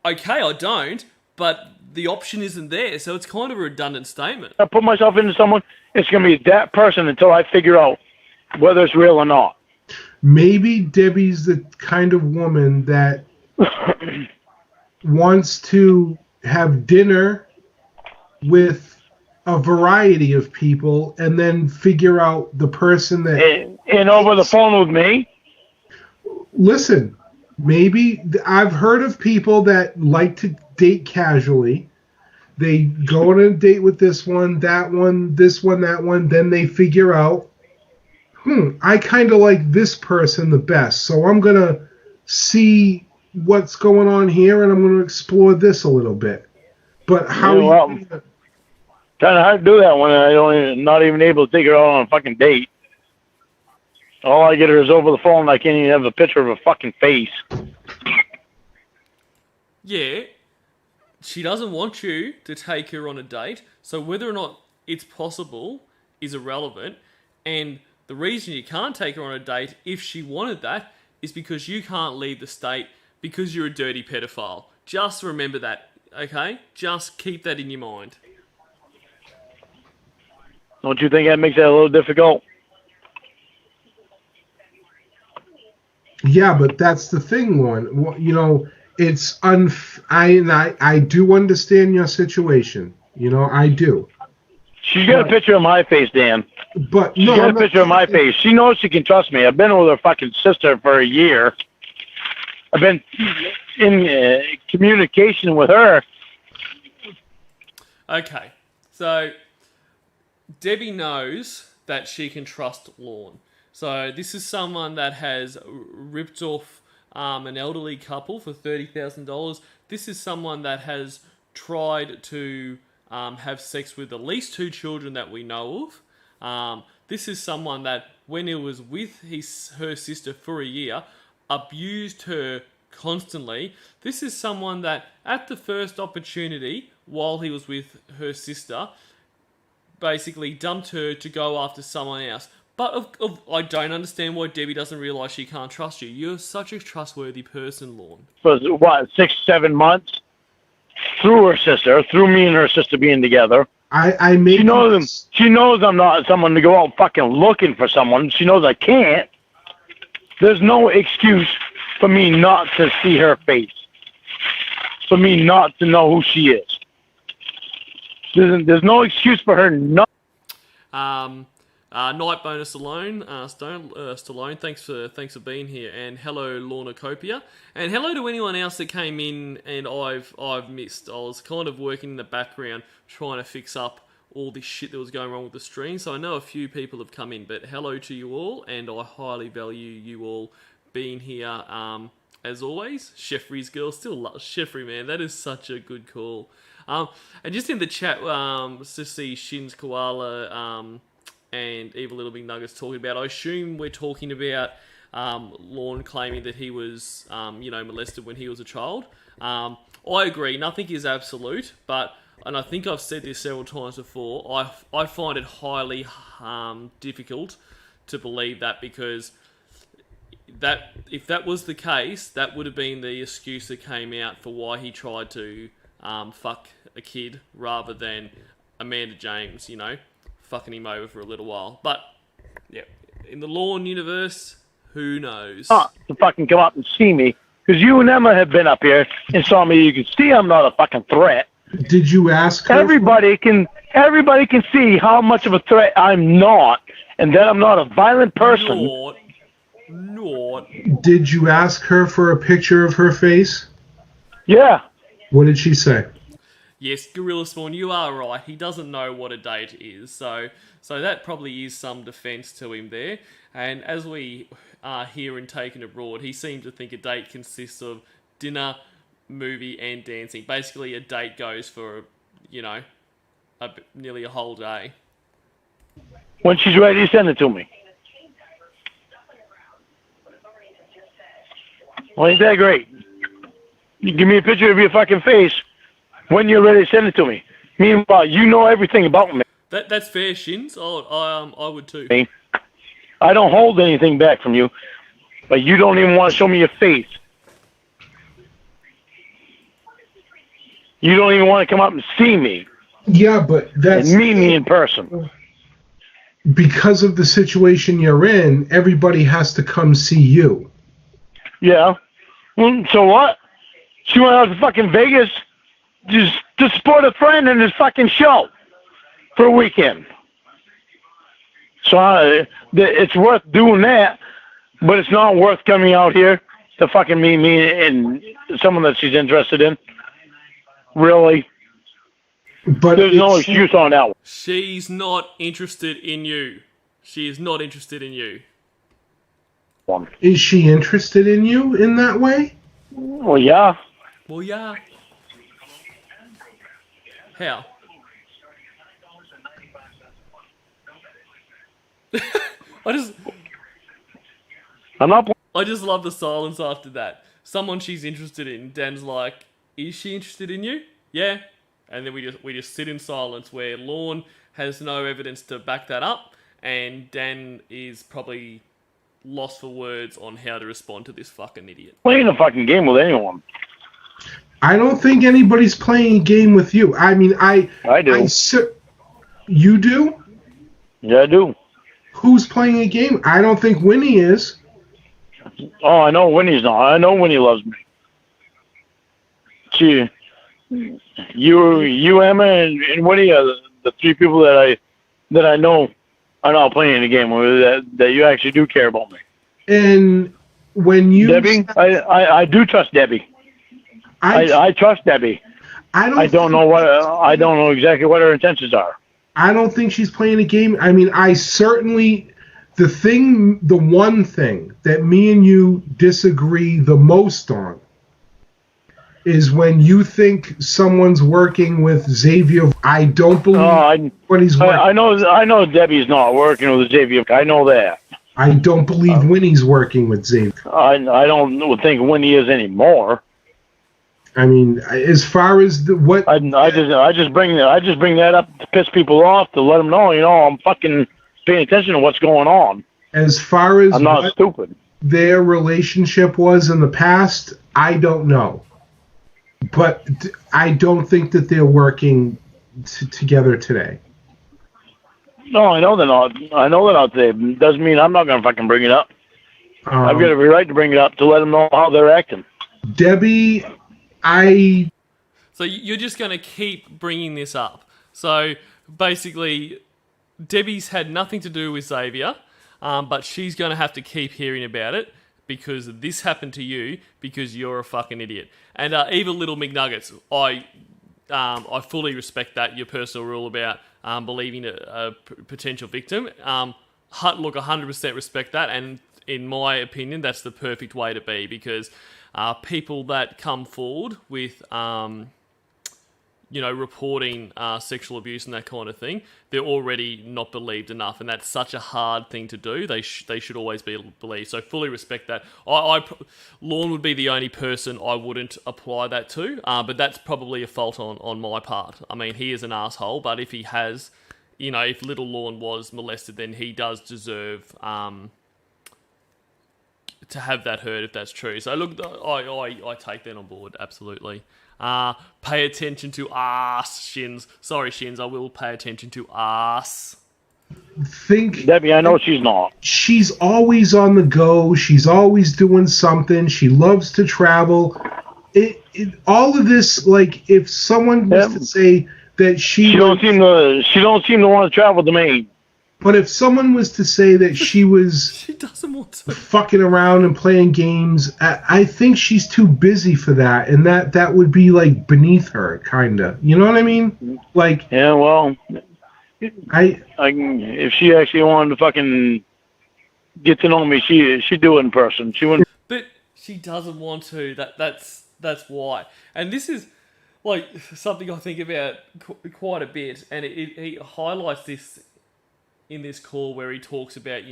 Okay, I don't, but the option isn't there, so it's kind of a redundant statement. I put myself into someone, it's going to be that person until I figure out whether it's real or not. Maybe Debbie's the kind of woman that wants to have dinner with a variety of people and then figure out the person that... And over the phone with me? Listen, maybe I've heard of people that like to date casually. They go on a date with this one, that one, this one, that one. Then they figure out, I kind of like this person the best. So I'm going to see what's going on here, and I'm going to explore this a little bit. But how... kind of hard to do that when I'm not even able to take her out on a fucking date. All I get her is over the phone, and I can't even have a picture of her fucking face. Yeah. She doesn't want you to take her on a date, so whether or not it's possible is irrelevant. And the reason you can't take her on a date, if she wanted that, is because you can't leave the state because you're a dirty pedophile. Just remember that, okay? Just keep that in your mind. Don't you think that makes that a little difficult? Yeah, but that's the thing, Lorne. It's I do understand your situation. I do. She's got a picture of my face, Dan. But she's got a picture of my face. She knows she can trust me. I've been with her fucking sister for a year. I've been in communication with her. Okay, so Debbie knows that she can trust Lorne. So this is someone that has ripped off an elderly couple for $30,000. This is someone that has tried to have sex with at least 2 children that we know of. This is someone that, when he was with her sister for a year, abused her constantly. This is someone that, at the first opportunity, while he was with her sister, basically dumped her to go after someone else. But I don't understand why Debbie doesn't realise she can't trust you. You're such a trustworthy person, Lorne. For what, 6-7 months? Through her sister, through me and her sister being together. I make She knows I'm not someone to go out fucking looking for someone. She knows I can't. There's no excuse for me not to see her face. For me not to know who she is. There's no excuse for her not. Night bonus alone, Stallone. Thanks for being here, and hello Lornacopia, and hello to anyone else that came in and I've missed. I was kind of working in the background trying to fix up all this shit that was going wrong with the stream, so I know a few people have come in, but hello to you all, and I highly value you all being here. As always, Sheffrey's girl still loves Sheffrey, man. That is such a good call. And just in the chat, to see Shin's Koala and Evil Little Big Nuggets talking about, I assume we're talking about Lorne claiming that he was, molested when he was a child. I agree, nothing is absolute, but, and I think I've said this several times before, I find it highly difficult to believe that, because that if that was the case, that would have been the excuse that came out for why he tried to fuck a kid rather than Amanda James, fucking him over for a little while. But, yeah, in the Lorne universe, who knows? To fucking come up and see me, because you and Emma have been up here and saw me. You can see I'm not a fucking threat. Did you ask her? Everybody can see how much of a threat I'm not, and that I'm not a violent person. Not. Did you ask her for a picture of her face? Yeah. What did she say? Yes, Gorilla Spawn, you are right. He doesn't know what a date is, so that probably is some defence to him there. And as we are here in Taken Abroad, he seemed to think a date consists of dinner, movie, and dancing. Basically, a date goes for, nearly a whole day. When she's ready, send it to me. Well, ain't that great? You give me a picture of your fucking face. When you're ready, send it to me. Meanwhile, you know everything about me. That's fair, Shins. I would too. I don't hold anything back from you, but you don't even want to show me your face. You don't even want to come up and see me. Yeah, but that's... And meet me in person. Because of the situation you're in, everybody has to come see you. Yeah. So what? She went out to fucking Vegas just to support a friend in his fucking show for a weekend. So it's worth doing that, but it's not worth coming out here to fucking meet me and someone that she's interested in. Really? But there's no excuse on that one. She's not interested in you. She is not interested in you. Is she interested in you in that way? Well, yeah. How? I just love the silence after that. Someone she's interested in. Dan's like, is she interested in you? Yeah. And then we just sit in silence where Lorne has no evidence to back that up, and Dan is probably lost for words on how to respond to this fucking idiot. Playing a fucking game with anyone. I don't think anybody's playing a game with you. I mean, I do. You do? Yeah, I do. Who's playing a game? I don't think Winnie is. Oh, I know Winnie's not. I know Winnie loves me. You, Emma, and Winnie are the three people that I know are not playing the game with that you actually do care about me. And when you Debbie, I do trust Debbie. I trust Debbie. I don't know exactly what her intentions are. I don't think she's playing a game. I mean, the one thing that me and you disagree the most on is when you think someone's working with Xavier. I don't believe when he's working. I know Debbie's not working with Xavier. I know that. I don't believe Winnie's working with Xavier. I don't think Winnie is anymore. I mean, as far as I just bring that up to piss people off, to let them know, I'm fucking paying attention to what's going on. As far as I'm not stupid. Their relationship was in the past, I don't know. But I don't think that they're working together today. No, I know they're not. I know they're not today. Doesn't mean I'm not gonna fucking bring it up. I've got every right to bring it up to let them know how they're acting. Debbie, So you're just going to keep bringing this up. So basically, Debbie's had nothing to do with Xavier, but she's going to have to keep hearing about it because this happened to you because you're a fucking idiot. And Evil Little McNuggets, I fully respect that, your personal rule about believing a potential victim. Look, 100% respect that, and in my opinion, that's the perfect way to be because people that come forward with, reporting sexual abuse and that kind of thing, they're already not believed enough, and that's such a hard thing to do. They should always be believed. So fully respect that. Lorne would be the only person I wouldn't apply that to, but that's probably a fault on my part. I mean, he is an asshole, but if he has, if little Lorne was molested, then he does deserve to have that heard if that's true. So look, I take that on board, absolutely. Pay attention to ass, Shins. Sorry, Shins, I will pay attention to ass. Debbie, I know she's not. She's always on the go. She's always doing something. She loves to travel. All of this, like, if someone was to say that she don't seem to want to travel to Maine. But if someone was to say that she was she doesn't want to fucking around and playing games, I think she's too busy for that, and that would be like beneath her, kinda. You know what I mean? Like, yeah, well, if she actually wanted to fucking get to know me, she'd do it in person. She wouldn't. But she doesn't want to. That's why. And this is like something I think about quite a bit, and he highlights this in this call where he talks about,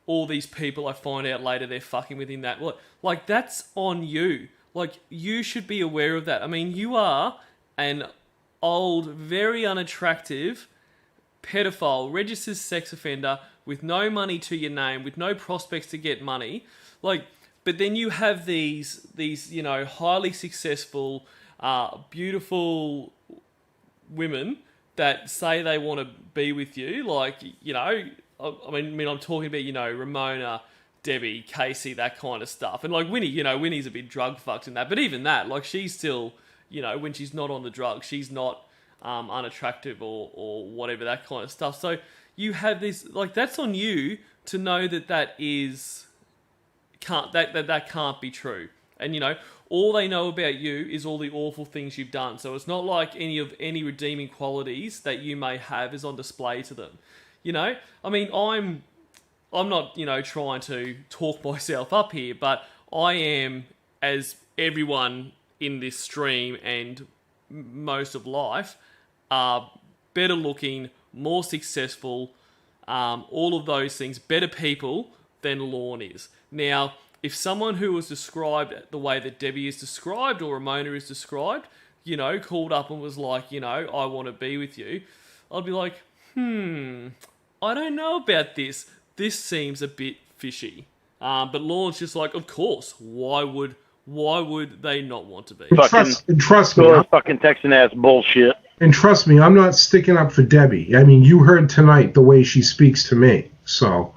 all these people I find out later they're fucking with him. That like that's on you. Like, you should be aware of that. I mean, you are an old, very unattractive pedophile, registered sex offender with no money to your name, with no prospects to get money. Like, but then you have these highly successful, beautiful women that say they want to be with you, like, I mean, I'm talking about, Ramona, Debbie, Casey, that kind of stuff. And, like, Winnie, Winnie's a bit drug-fucked in that. But even that, like, she's still, when she's not on the drugs, she's not unattractive or whatever, that kind of stuff. So you have this, like, that's on you to know that can't be true. And, all they know about you is all the awful things you've done. So it's not like any redeeming qualities that you may have is on display to them. I mean, I'm not, trying to talk myself up here, but I am, as everyone in this stream and most of life, are better looking, more successful, all of those things, better people than Lorne is. Now, if someone who was described the way that Debbie is described or Ramona is described, called up and was like, I want to be with you, I'd be like, I don't know about this. This seems a bit fishy. But Lorne's just like, of course, why would they not want to be? Trust me, fucking Texan ass bullshit. And trust me, I'm not sticking up for Debbie. I mean, you heard tonight the way she speaks to me, so.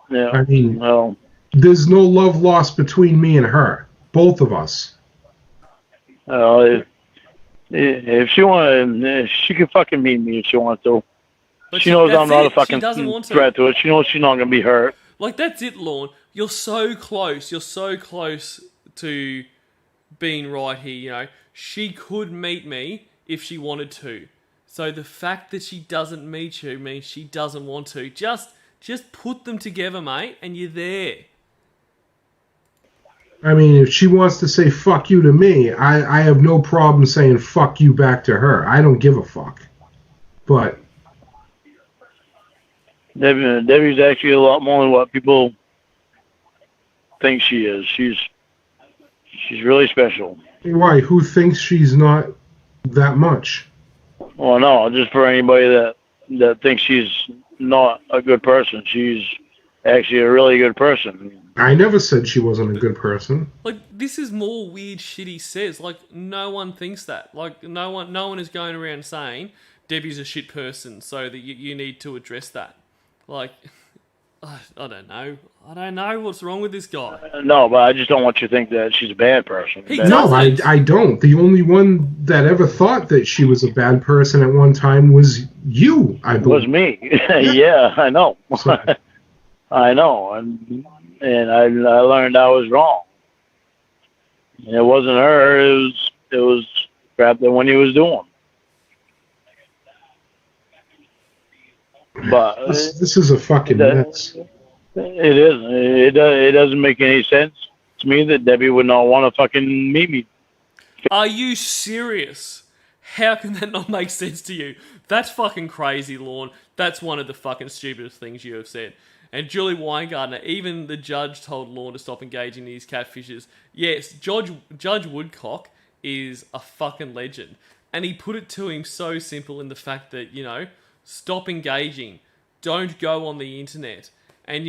Yeah. I mean, well, there's no love lost between me and her, both of us. If she wanted, she could fucking meet me if she wants to. But she knows I'm not a fucking threat to it. She knows she's not gonna be hurt. Like, that's it, Lorne. You're so close. You're so close to being right here. She could meet me if she wanted to. So the fact that she doesn't meet you means she doesn't want to. Just put them together, mate, and you're there. I mean, if she wants to say fuck you to me, I have no problem saying fuck you back to her. I don't give a fuck. But Debbie's actually a lot more than what people think she is. She's really special. Why? Who thinks she's not that much? Well, no, just for anybody that thinks she's not a good person. She's actually a really good person. I never said she wasn't a good person. Like, this is more weird shit he says. Like, no one thinks that. Like, no one is going around saying Debbie's a shit person, so that you need to address that. Like, I don't know. I don't know what's wrong with this guy. No, but I just don't want you to think that she's a bad person. No, I don't. The only one that ever thought that she was a bad person at one time was you, I believe. Was me. Yeah, I know. I know. And I learned I was wrong. And it wasn't her. It was crap that Winnie was doing. But this is a fucking mess. It is. It doesn't make any sense to me that Debbie would not want to fucking meet me. Are you serious? How can that not make sense to you? That's fucking crazy, Lorne. That's one of the fucking stupidest things you have said. And Julie Weingartner, even the judge told Lorne to stop engaging in these catfishes. Yes, Judge Woodcock is a fucking legend. And he put it to him so simple in the fact that, stop engaging. Don't go on the internet. And,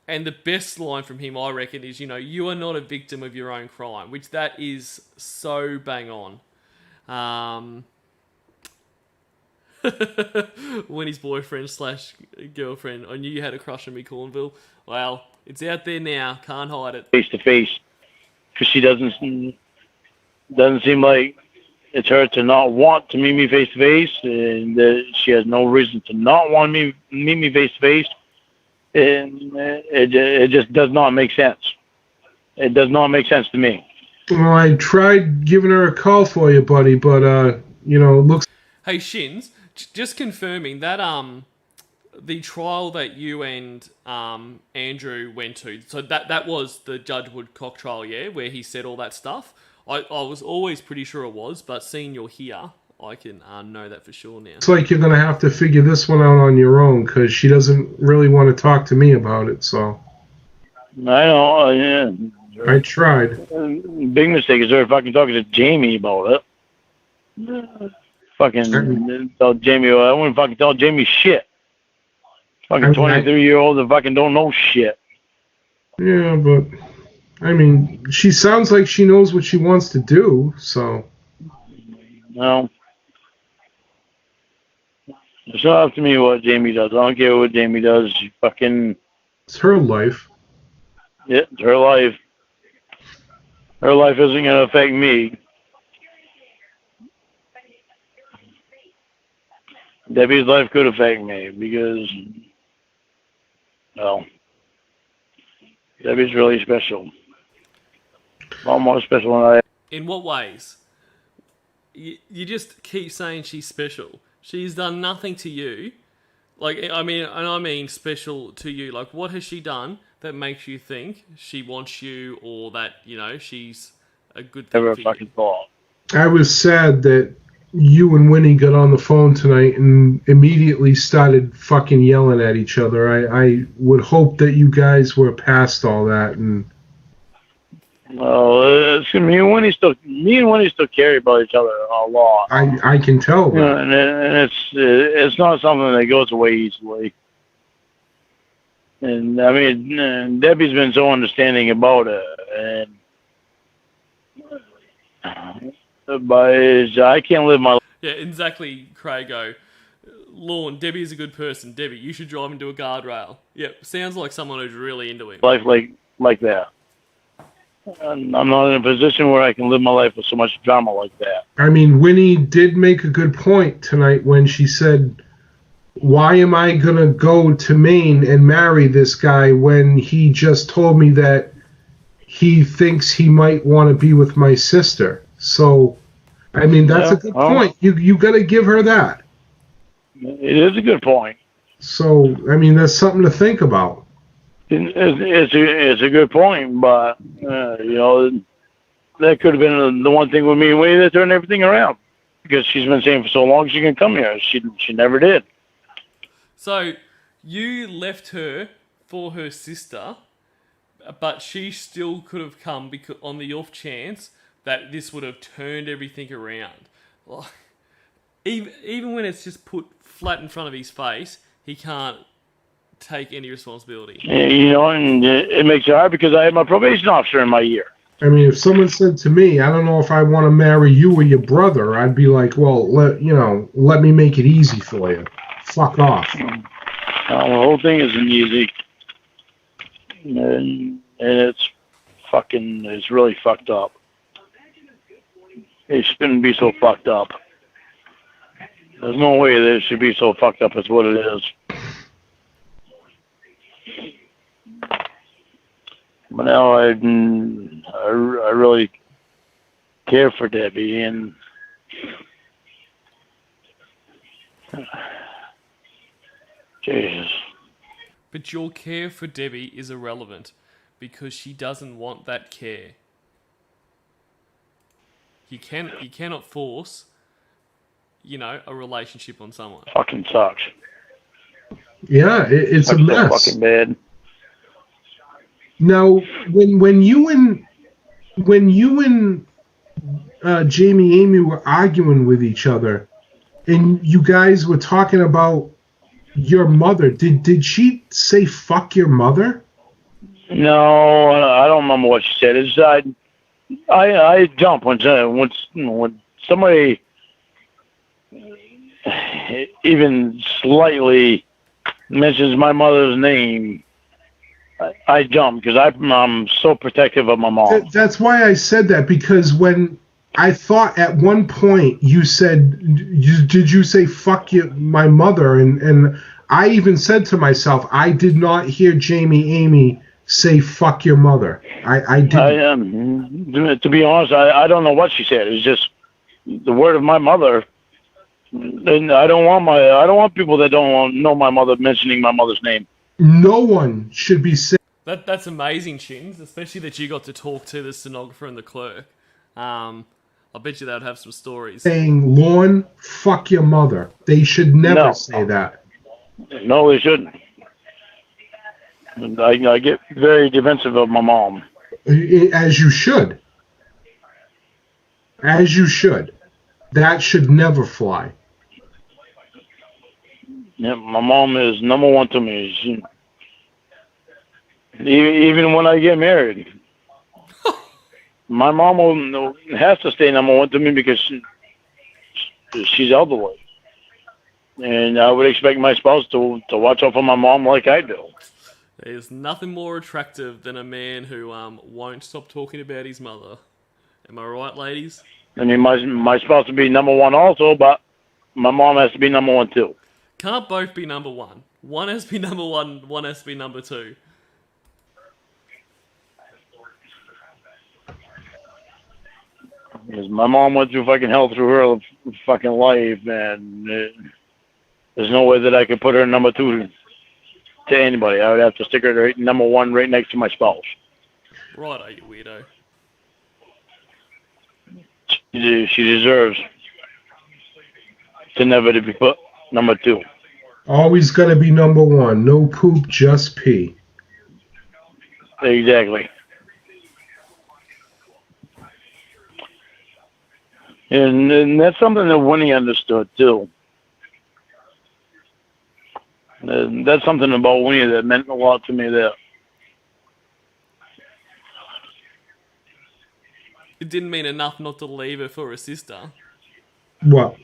and the best line from him, I reckon, is, you are not a victim of your own crime, which that is so bang on. When his boyfriend / girlfriend, I knew you had a crush on me, Cornville. Well, it's out there now. Can't hide it. Face to face. Because she doesn't seem like it's her to not want to meet me face to face, and she has no reason to not want to meet me face to face. And it just does not make sense. It does not make sense to me. Well, I tried giving her a call for you, buddy, but looks. Hey Shins, just confirming that the trial that you and Andrew went to, so that was the Judge Woodcock trial, yeah, where he said all that stuff. I was always pretty sure it was, but seeing you're here, I can know that for sure now. It's like you're going to have to figure this one out on your own, because she doesn't really want to talk to me about it, so. I know, yeah. I tried. Big mistake is her fucking talking to Jamie about it. Fucking tell Jamie, I wouldn't fucking tell Jamie shit. Fucking 23-year-old that fucking don't know shit. Yeah, but, she sounds like she knows what she wants to do, so. No. It's not up to me what Jamie does. I don't care what Jamie does. She fucking... It's her life. Yeah, it's her life. Her life isn't going to affect me. Debbie's life could affect me because, well, Debbie's really special. Almost special than I. In what ways? You just keep saying she's special. She's done nothing to you. Like, I mean special to you. Like, what has she done that makes you think she wants you, or that, she's a good thing Never for fucking you? thought. I was sad that you and Winnie got on the phone tonight and immediately started fucking yelling at each other. I would hope that you guys were past all that. And well, me and Winnie still care about each other a lot. I can tell that. And it's not something that goes away easily. And Debbie's been so understanding about it, but I can't live my life. Yeah, exactly, Craigo. Lorne, Debbie is a good person. Debbie, you should drive into a guardrail. Yep, sounds like someone who's really into him. Life like that. And I'm not in a position where I can live my life with so much drama like that. Winnie did make a good point tonight when she said, why am I going to go to Maine and marry this guy when he just told me that he thinks he might want to be with my sister? So, that's a good point. You got to give her that. It is a good point. So, that's something to think about. It's a good point, but that could have been the one thing with me and Winnie that turned everything around, because she's been saying for so long she can come here. She never did. So you left her for her sister, but she still could have come because on the off chance that this would have turned everything around. Like, even when it's just put flat in front of his face, he can't take any responsibility. You know, and it makes it hard because I had my probation officer in my ear. I mean, if someone said to me, I don't know if I want to marry you or your brother, I'd be like, well, let me make it easy for you. Fuck off. The whole thing isn't easy. And it's really fucked up. It shouldn't be so fucked up. There's no way that it should be so fucked up as what it is. But now I really care for Debbie, and Jesus. But your care for Debbie is irrelevant because she doesn't want that care. You cannot force, a relationship on someone. Fucking sucks. Yeah, it's a mess. Fucking bad. Now, when you and Jamie Amy were arguing with each other, and you guys were talking about your mother, did she say "fuck your mother"? No, I don't remember what she said. It's I jump when somebody even slightly mentions my mother's name. I jump because I'm so protective of my mom. That's why I said that, because when I thought at one point you said, did you say "fuck you, my mother"? And I even said to myself, I did not hear Jamie Amy say "fuck your mother." I didn't. To be honest, I don't know what she said. It's just the word of my mother. And I don't want people that don't know my mother mentioning my mother's name. No one should be saying that's amazing, Chins, especially that you got to talk to the stenographer and the clerk. I bet you they'd have some stories. Saying, "Lorne, fuck your mother." They should never say that. No, they shouldn't. I get very defensive of my mom. As you should. As you should. That should never fly. Yeah, my mom is number one to me. Even when I get married, my mom has to stay number one to me because she's elderly, and I would expect my spouse to watch out for my mom like I do. There's nothing more attractive than a man who won't stop talking about his mother. Am I right, ladies? I mean, my spouse would be number one also, but my mom has to be number one too. Can't both be number one. One has to be number one, one has to be number two. Because my mom went through fucking hell through her fucking life, and there's no way that I could put her number two to anybody. I would have to stick her right, number one right next to my spouse. Right, are you weirdo? She deserves to never to be put number two. Always got to be number one. No poop, just pee. Exactly. And that's something that Winnie understood too. And that's something about Winnie that meant a lot to me there. It didn't mean enough not to leave her for her sister. What?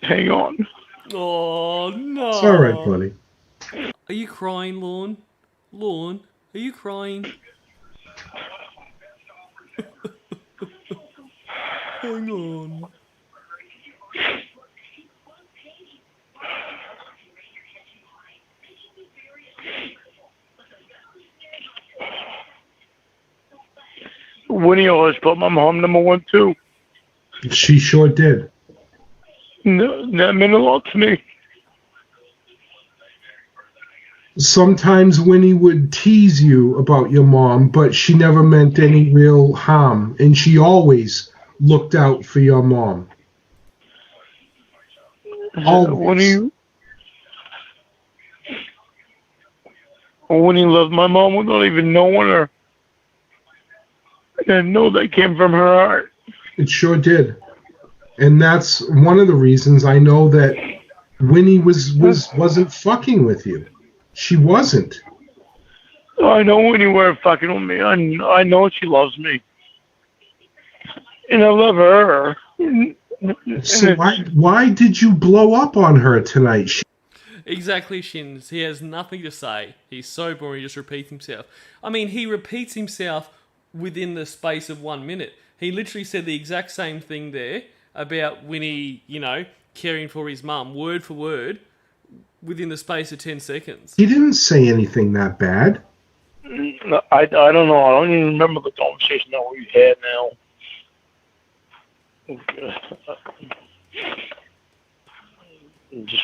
Hang on. Oh, no. It's all right, buddy. Are you crying, Lorne? Lorne, are you crying? Hang on. Winnie always put my mom number one too. She sure did. No, that meant a lot to me. Sometimes Winnie would tease you about your mom, but she never meant any real harm, and she always looked out for your mom. Always. Winnie loved my mom without even knowing her. And I know that came from her heart. It sure did. And that's one of the reasons I know that Winnie wasn't fucking with you. She wasn't. I know Winnie weren't fucking with me. I know she loves me. And I love her. So why did you blow up on her tonight? Exactly, Shins. He has nothing to say. He's so boring, he just repeats himself. I mean, he repeats himself within the space of 1 minute. He literally said the exact same thing there about Winnie, caring for his mum, word for word, within the space of 10 seconds. He didn't say anything that bad. I don't know. I don't even remember the conversation that we had now. Just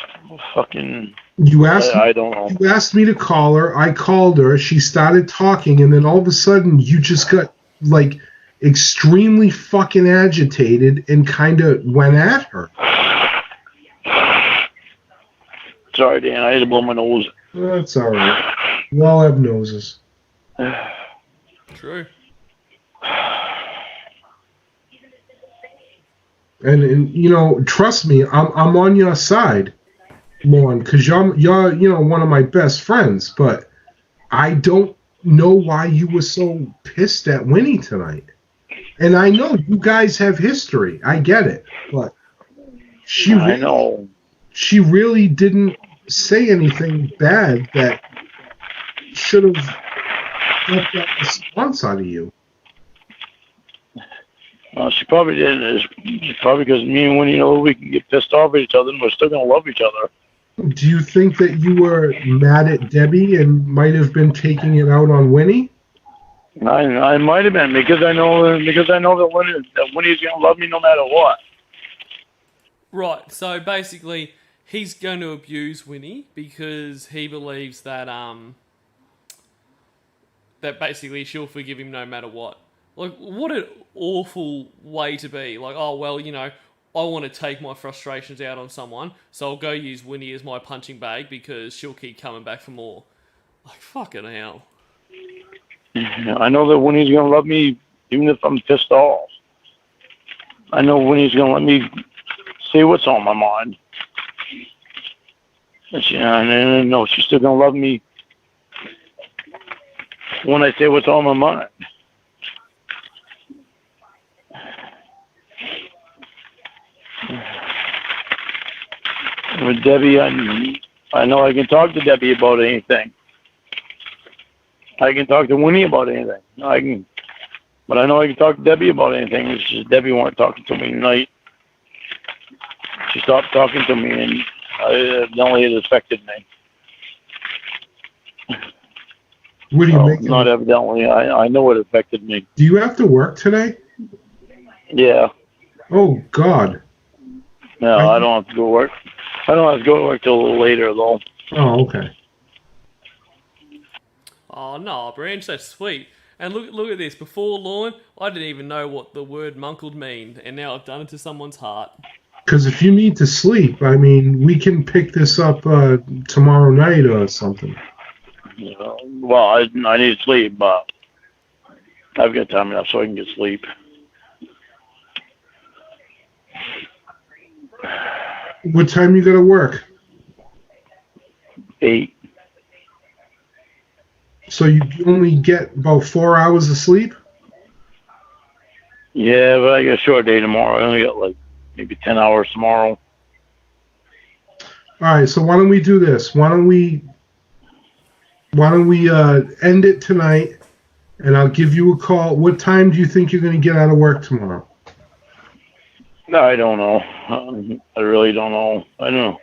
fucking. I don't know. You asked me to call her. I called her. She started talking, and then all of a sudden, you just got extremely fucking agitated and kind of went at her. Sorry, Dan. I had to blow my nose. That's all right. We all have noses. True. And trust me, I'm on your side, Lorne, because you're one of my best friends. But I don't know why you were so pissed at Winnie tonight. And I know you guys have history. I get it, but she really didn't say anything bad that should have got that response out of you. She probably didn't. It's probably because me and Winnie know we can get pissed off at each other and we're still going to love each other. Do you think that you were mad at Debbie and might have been taking it out on Winnie? I might have been because I know that Winnie's going to love me no matter what. Right. So basically, he's going to abuse Winnie because he believes that that basically she'll forgive him no matter what. Like, what an awful way to be. Like, oh, well, I want to take my frustrations out on someone, so I'll go use Winnie as my punching bag because she'll keep coming back for more. Like, fucking hell. I know that Winnie's going to love me even if I'm pissed off. I know Winnie's going to let me say what's on my mind. I know she's still going to love me when I say what's on my mind. With Debbie, I know I can talk to Debbie about anything. I can talk to Winnie about anything. But I know I can talk to Debbie about anything. It's just Debbie weren't talking to me tonight. She stopped talking to me, and evidently it affected me. What do you make? Not evidently. I know it affected me. Do you have to work today? Yeah. Oh God. No, I don't have to go to work. I don't have to go to work till a little later, though. Oh, okay. Oh, no, Branch, that's sweet. And look at this. Before Lorne, I didn't even know what the word munkled mean, and now I've done it to someone's heart. Because if you need to sleep, I mean, we can pick this up tomorrow night or something. Well, I need to sleep, but I've got time enough so I can get sleep. What time you got to work? 8. So you only get about 4 hours of sleep? Yeah, but I got a short day tomorrow. I only got maybe 10 hours tomorrow. All right, so why don't we do this? Why don't we end it tonight, and I'll give you a call. What time do you think you're going to get out of work tomorrow? I don't know. I really don't know. I don't know.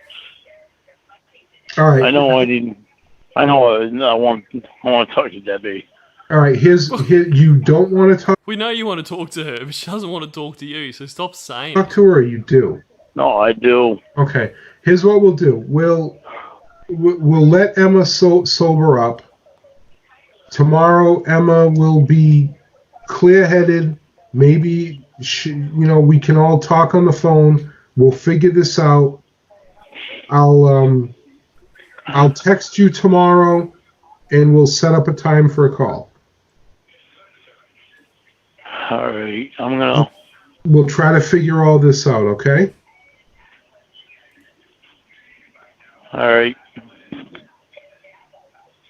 All right. I want to talk to Debbie. All right. Here's you don't want to talk. We know you want to talk to her, but she doesn't want to talk to you. So stop saying. Talk to her. You do. No, I do. Okay. Here's what we'll do. We'll let Emma sober up. Tomorrow, Emma will be clear-headed. Maybe we can all talk on the phone. We'll figure this out. I'll text you tomorrow, and we'll set up a time for a call. All right, I'm gonna. We'll try to figure all this out. Okay. All right.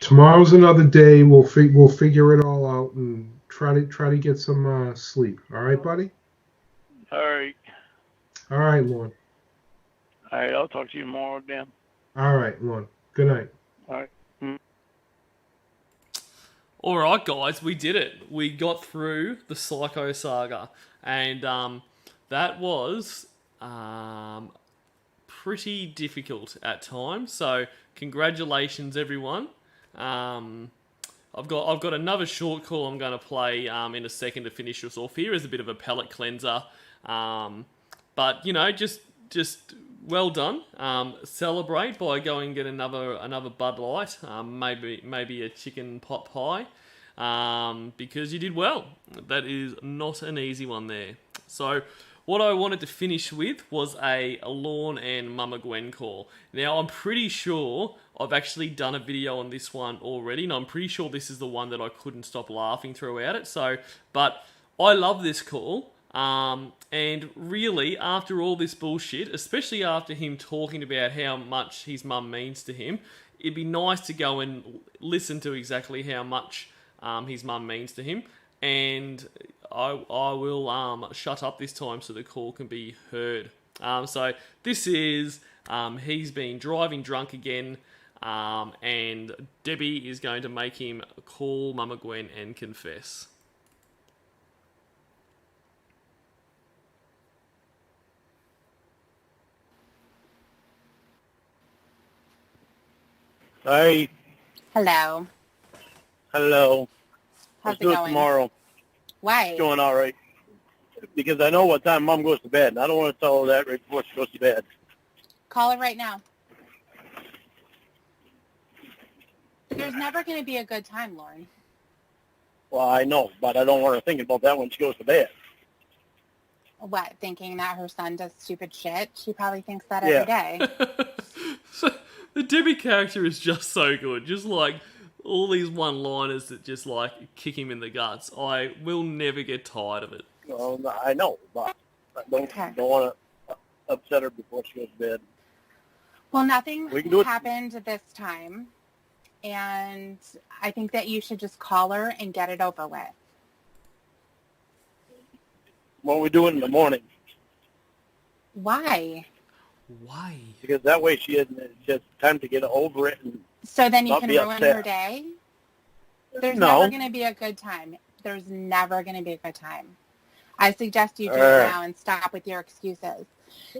Tomorrow's another day. We'll figure it all out and try to get some sleep. All right, buddy. All right. All right, Lorne. All right. I'll talk to you tomorrow, Dan. All right, Lorne. Good night. All right. All right, guys, we did it. We got through the Psycho Saga, and that was pretty difficult at times. So, congratulations, everyone. I've got another short call I'm going to play in a second to finish us off here as a bit of a palate cleanser. But you know, just well done. Celebrate by going and get another Bud Light, maybe a chicken pot pie, because you did well. That is not an easy one there. So what I wanted to finish with was a Lorne and Mama Gwen call. Now I'm pretty sure I've actually done a video on this one already, and I'm pretty sure this is the one that I couldn't stop laughing throughout it. But I love this call. And really, after all this bullshit, especially after him talking about how much his mum means to him, it'd be nice to go and listen to exactly how much his mum means to him. And I will shut up this time so the call can be heard. So this is, he's been driving drunk again, and Debbie is going to make him call Mama Gwen and confess. Hi. Hello. Hello. How's Let's it do it going? tomorrow. Why? It's going all right. Because I know what time Mom goes to bed. And I don't want to tell her that right before she goes to bed. Call her right now. There's never going to be a good time, Lorne. Well, I know, but I don't want her thinking about that when she goes to bed. What, thinking that her son does stupid shit? She probably thinks that every day. The Debbie character is just so good. Just like all these one-liners that just like kick him in the guts. I will never get tired of it. Well, I know, but I don't want to upset her before she goes to bed. Well, nothing We can do it. happened this time, and I think that you should just call her and get it over with. Well, we do it in the morning. Why? Why? Because that way she has just time to get over it. And So then you not can be ruin upset. her day? There's No. never going to be a good time. There's never going to be a good time. I suggest you do it now and stop with your excuses.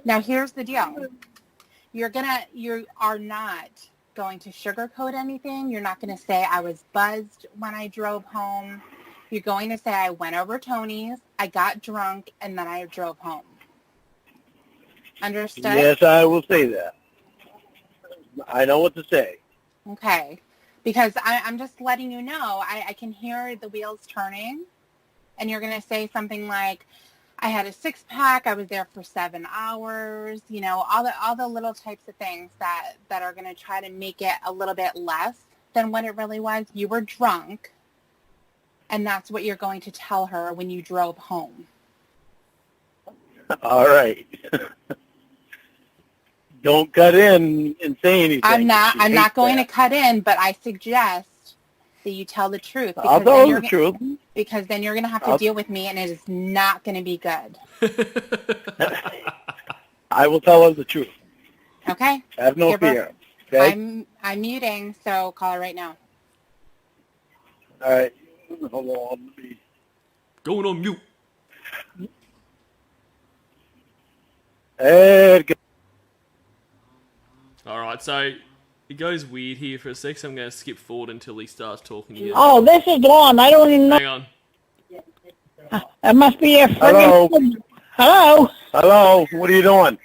Now, here's the deal. You are not going to sugarcoat anything. You're not going to say, I was buzzed when I drove home. You're going to say, I went over Tony's, I got drunk, and then I drove home. Understood? Yes, I will say that. I know what to say. Okay. Because I'm just letting you know, I can hear the wheels turning, and you're going to say something like, I had a 6-pack, I was there for 7 hours, you know, all the little types of things that are going to try to make it a little bit less than what it really was. You were drunk, and that's what you're going to tell her when you drove home. All right. Don't cut in and say anything. I'm not going that. to cut in, but I suggest that you tell the truth. I'll tell her the truth. Because then you're going to have to deal with me, and it is not going to be good. I will tell her the truth. Okay? Have no fear. Okay? I'm muting, so call her right now. All right. Hold on. Going on mute. All right, so it goes weird here for a sec, so I'm going to skip forward until he starts talking again. Oh, this is Lorne. I don't even know. Hang on. That must be a Hello. friggin'... Hello. Hello. What are you doing?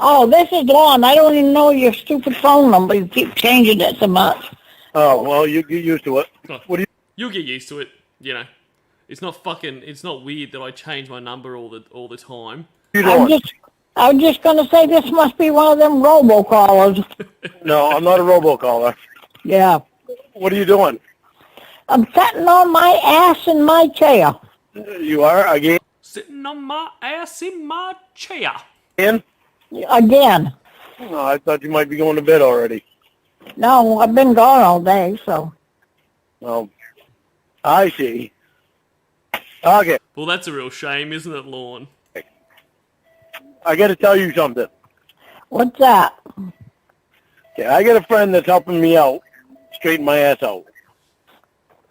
Oh, this is Lorne. I don't even know your stupid phone number. You keep changing it so much. Oh, well, you get used to it. What do you... You'll get used to it, you know. It's not weird that I change my number all the time. What are you doing? I'm just going to say this must be one of them robocallers. No, I'm not a robocaller. Yeah. What are you doing? I'm sitting on my ass in my chair. You are again? Sitting on my ass in my chair. In? Again. No, I thought you might be going to bed already. No, I've been gone all day, so. Oh, I see. Okay. Well, that's a real shame, isn't it, Lorne? I got to tell you something. What's that? Okay, I got a friend that's helping me out, straighten my ass out.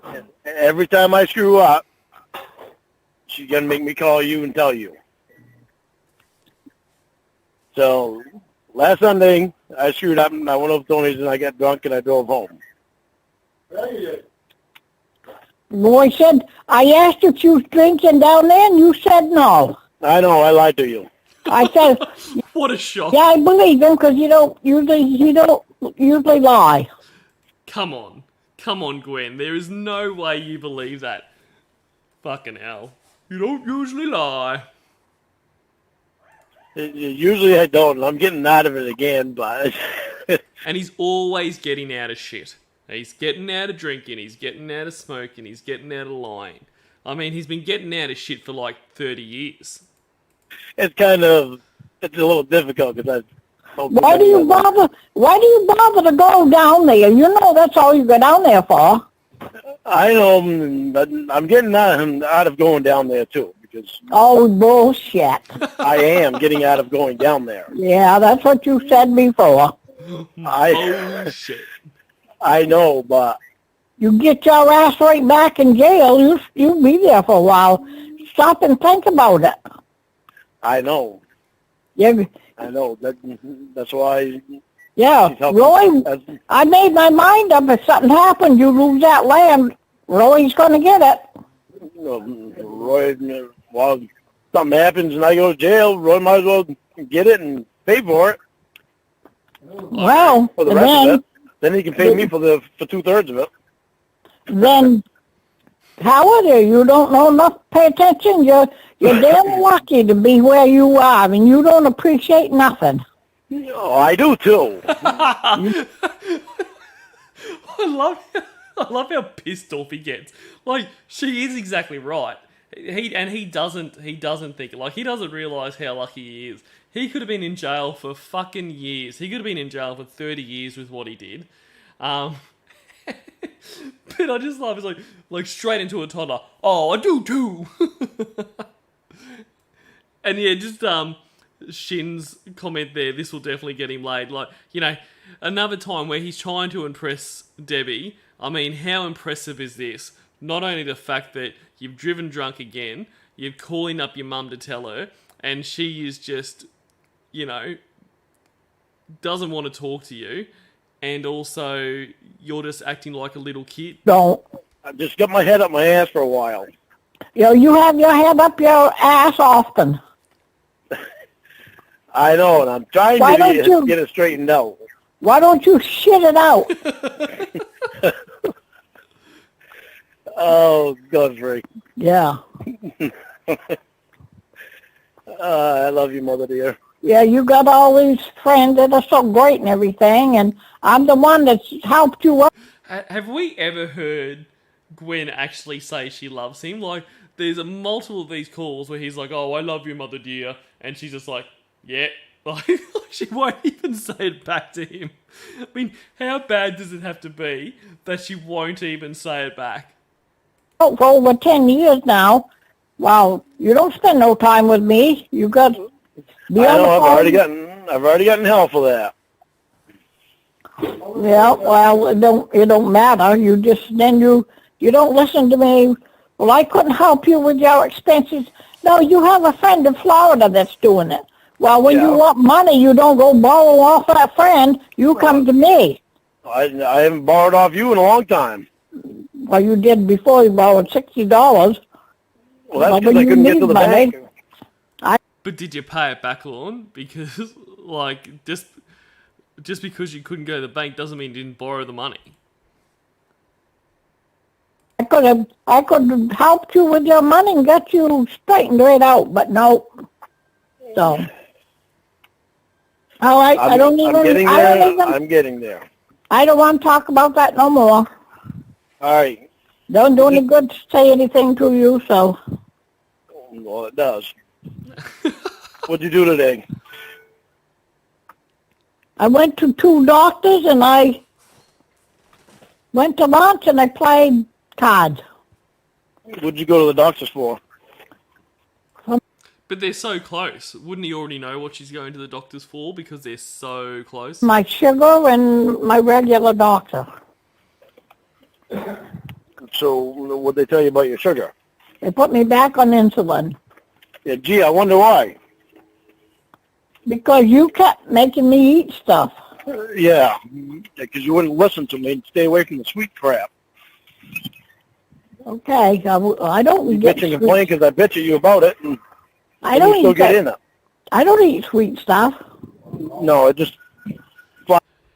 And every time I screw up, she's going to make me call you and tell you. So, last Sunday, I screwed up and I went over to Tony's and I got drunk and I drove home. Boy said, I asked if you was drinking down there, and you said no. I know, I lied to you. I said, What a shock. yeah, I believe him because you don't usually lie. Come on. Come on, Gwen. There is no way you believe that. Fucking hell. You don't usually lie. Usually I don't, and I'm getting out of it again, but... And he's always getting out of shit. He's getting out of drinking, he's getting out of smoking, he's getting out of lying. I mean, he's been getting out of shit for like 30 years. it's a little difficult because Why do you bother to go down there? You know that's all you go down there for. I know, but I'm getting out of going down there too, because Oh, bullshit. I am getting out of going down there. Yeah, that's what you said before. Oh, shit. I know, but You get your ass right back in jail, you'll be there for a while. Stop and think about it. I know. Yeah, I know. That's why. yeah. Roy, I made my mind up. If something happened, you lose that land, Roy's going to get it. Roy, well, something happens and I go to jail, Roy might as well get it and pay for it. Well, For the rest of it. Then he can pay me for 2/3 of it. Then, Howard, you don't know enough to pay attention. You're damn lucky to be where you are, and you don't appreciate nothing. Oh, I do too. I love how pissed off he gets. Like, she is exactly right. He doesn't think, like, he doesn't realise how lucky he is. He could have been in jail for fucking years. He could have been in jail for 30 years with what he did. But I just love it's like straight into a toddler. Oh, I do too. And yeah, just Shin's comment there, this will definitely get him laid. Like, you know, another time where he's trying to impress Debbie. I mean, how impressive is this? Not only the fact that you've driven drunk again, you're calling up your mum to tell her, and she is just, you know, doesn't want to talk to you, and also you're just acting like a little kid. Don't. I just got my head up my ass for a while. You have your head up your ass often. I know, and I'm trying to get it straightened out. Why don't you shit it out? Oh, Godfrey. Yeah. I love you, Mother dear. Yeah, you got all these friends that are so great and everything, and I'm the one that's helped you up. Have we ever heard Gwen actually say she loves him? Like, there's a multiple of these calls where he's like, oh, I love you, Mother dear, and she's just like, yeah. Like, she won't even say it back to him. I mean, how bad does it have to be that she won't even say it back? For over 10 years now. Well, you don't spend no time with me. You got... I know, I've already gotten hell for that. Yeah, well, it don't matter. You don't listen to me. Well, I couldn't help you with your expenses. No, you have a friend in Florida that's doing it. Well, when you want money, you don't go borrow off that friend. You come to me. I haven't borrowed off you in a long time. Well, you did before. You borrowed $60. Well, that's because I couldn't get to the bank. But did you pay it back, Lorne? Because, like, just because you couldn't go to the bank doesn't mean you didn't borrow the money. I could have helped you with your money and got you straightened right out, but no. So, all right, I'm getting there. I don't want to talk about that no more. All right. Don't do any good to say anything to you, so. Well, it does. What'd you do today? I went to 2 doctors and I went to lunch and I played cards. What'd you go to the doctors for? But they're so close. Wouldn't he already know what she's going to the doctors for because they're so close? My sugar and my regular doctor. So what'd they tell you about your sugar? They put me back on insulin. Yeah, gee, I wonder why. Because you kept making me eat stuff. Yeah, because you wouldn't listen to me and stay away from the sweet crap. Okay, I don't You get bitch and complain because I bitch at you about it, and I don't you still eat get that. in it. I don't eat sweet stuff. No, it just...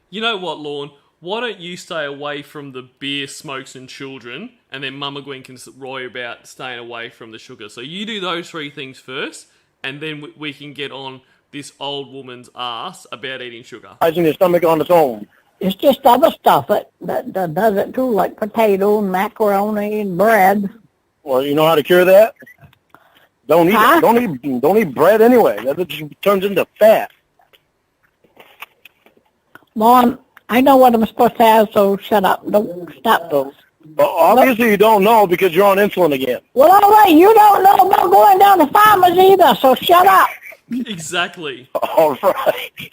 You know what, Lorne? Why don't you stay away from the beer, smokes, and children, and then Mama Gwen can worry about staying away from the sugar. So you do those 3 things first, and then we can get on this old woman's ass about eating sugar. Rising your stomach on its own. It's just other stuff that does it too, like potato and macaroni and bread. Well, you know how to cure that? Don't eat Huh? it. Don't eat bread anyway. That just turns into fat. Mom, I know what I'm supposed to have, so shut up. Don't stop. So, but obviously you don't know because you're on insulin again. Well, all right, you don't know about going down to farmers either, so shut up. Exactly. All right.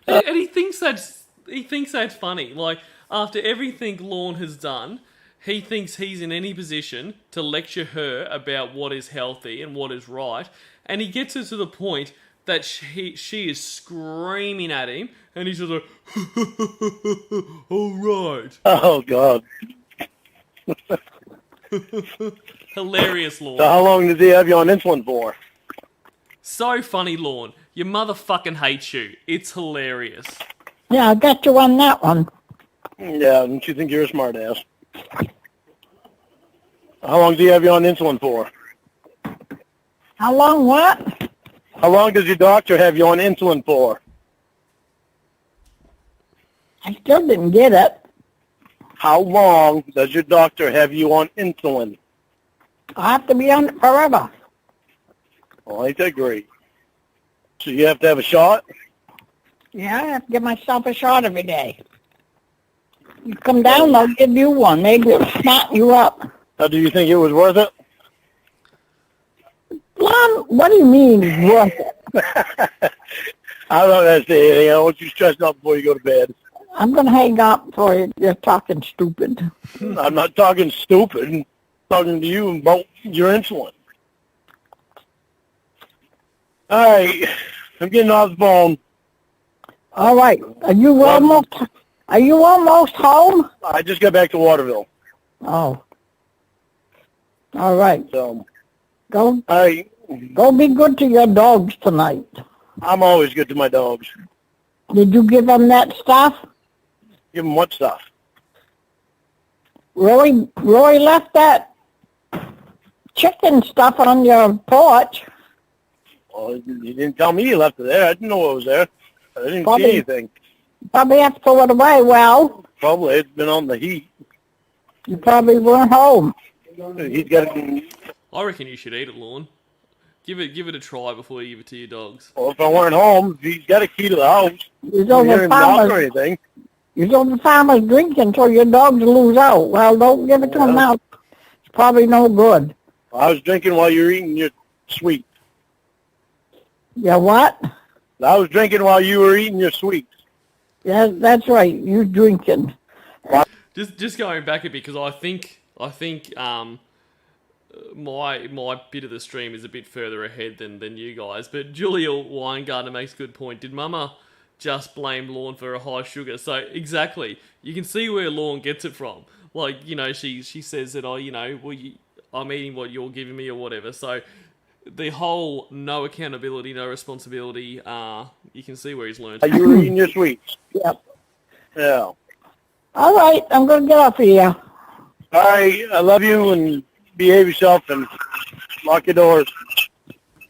And he thinks that's funny. Like, after everything Lorne has done, he thinks he's in any position to lecture her about what is healthy and what is right, and he gets her to the point that she is screaming at him, and he's just like, all right. Oh, God. Hilarious, Lorne. So how long did they have you on insulin for? So funny, Lorne. Your mother fucking hates you. It's hilarious. Yeah, I got you on that one. Yeah, don't you think you're a smart ass? How long do you have you on insulin for? How long what? How long does your doctor have you on insulin for? I still didn't get it. How long does your doctor have you on insulin? I have to be on it forever. Oh, ain't that great? So you have to have a shot? Yeah, I have to give myself a shot every day. You come down, I'll give you one. Maybe it'll smarten you up. Do you think it was worth it? Mom, what do you mean it's worth it? I don't understand anything. I don't want you stressing out before you go to bed. I'm going to hang up for you. You're talking stupid. I'm not talking stupid. I'm talking to you about your insulin. All right. I'm getting off the phone. All right. Are you almost home? I just got back to Waterville. Oh. All right. So, Go all right. go be good to your dogs tonight. I'm always good to my dogs. Did you give them that stuff? Give them what stuff? Roy left that chicken stuff on your porch. Well, you didn't tell me you left it there. I didn't know it was there. I didn't Probably- see anything. Probably have to throw it away. Well, Probably it's been on the heat. you probably weren't home. He's got. I reckon you should eat it, Lorne. Give it a try before you give it to your dogs. Well, if I weren't home, he's got a key to the house. You I don't didn't hear the him knock or farmers. anything. You don't the farmers drinking so your dogs lose out. Well, don't give it to them now. It's probably no good. I was drinking while you were eating your sweets. Yeah, what? I was drinking while you were eating your sweets. Yeah, that's right. You drinking. Just going back a bit because I think my bit of the stream is a bit further ahead than you guys. But Julia Weingartner makes a good point. Did Mama just blame Lorne for a high sugar? So exactly, you can see where Lorne gets it from. Like, you know, she says that, I'm eating what you're giving me or whatever. So the whole no accountability, no responsibility, you can see where he's learned. You were eating your sweets. Yep. Yeah. All right, I'm going to get off of here. All right. I love you and behave yourself and lock your doors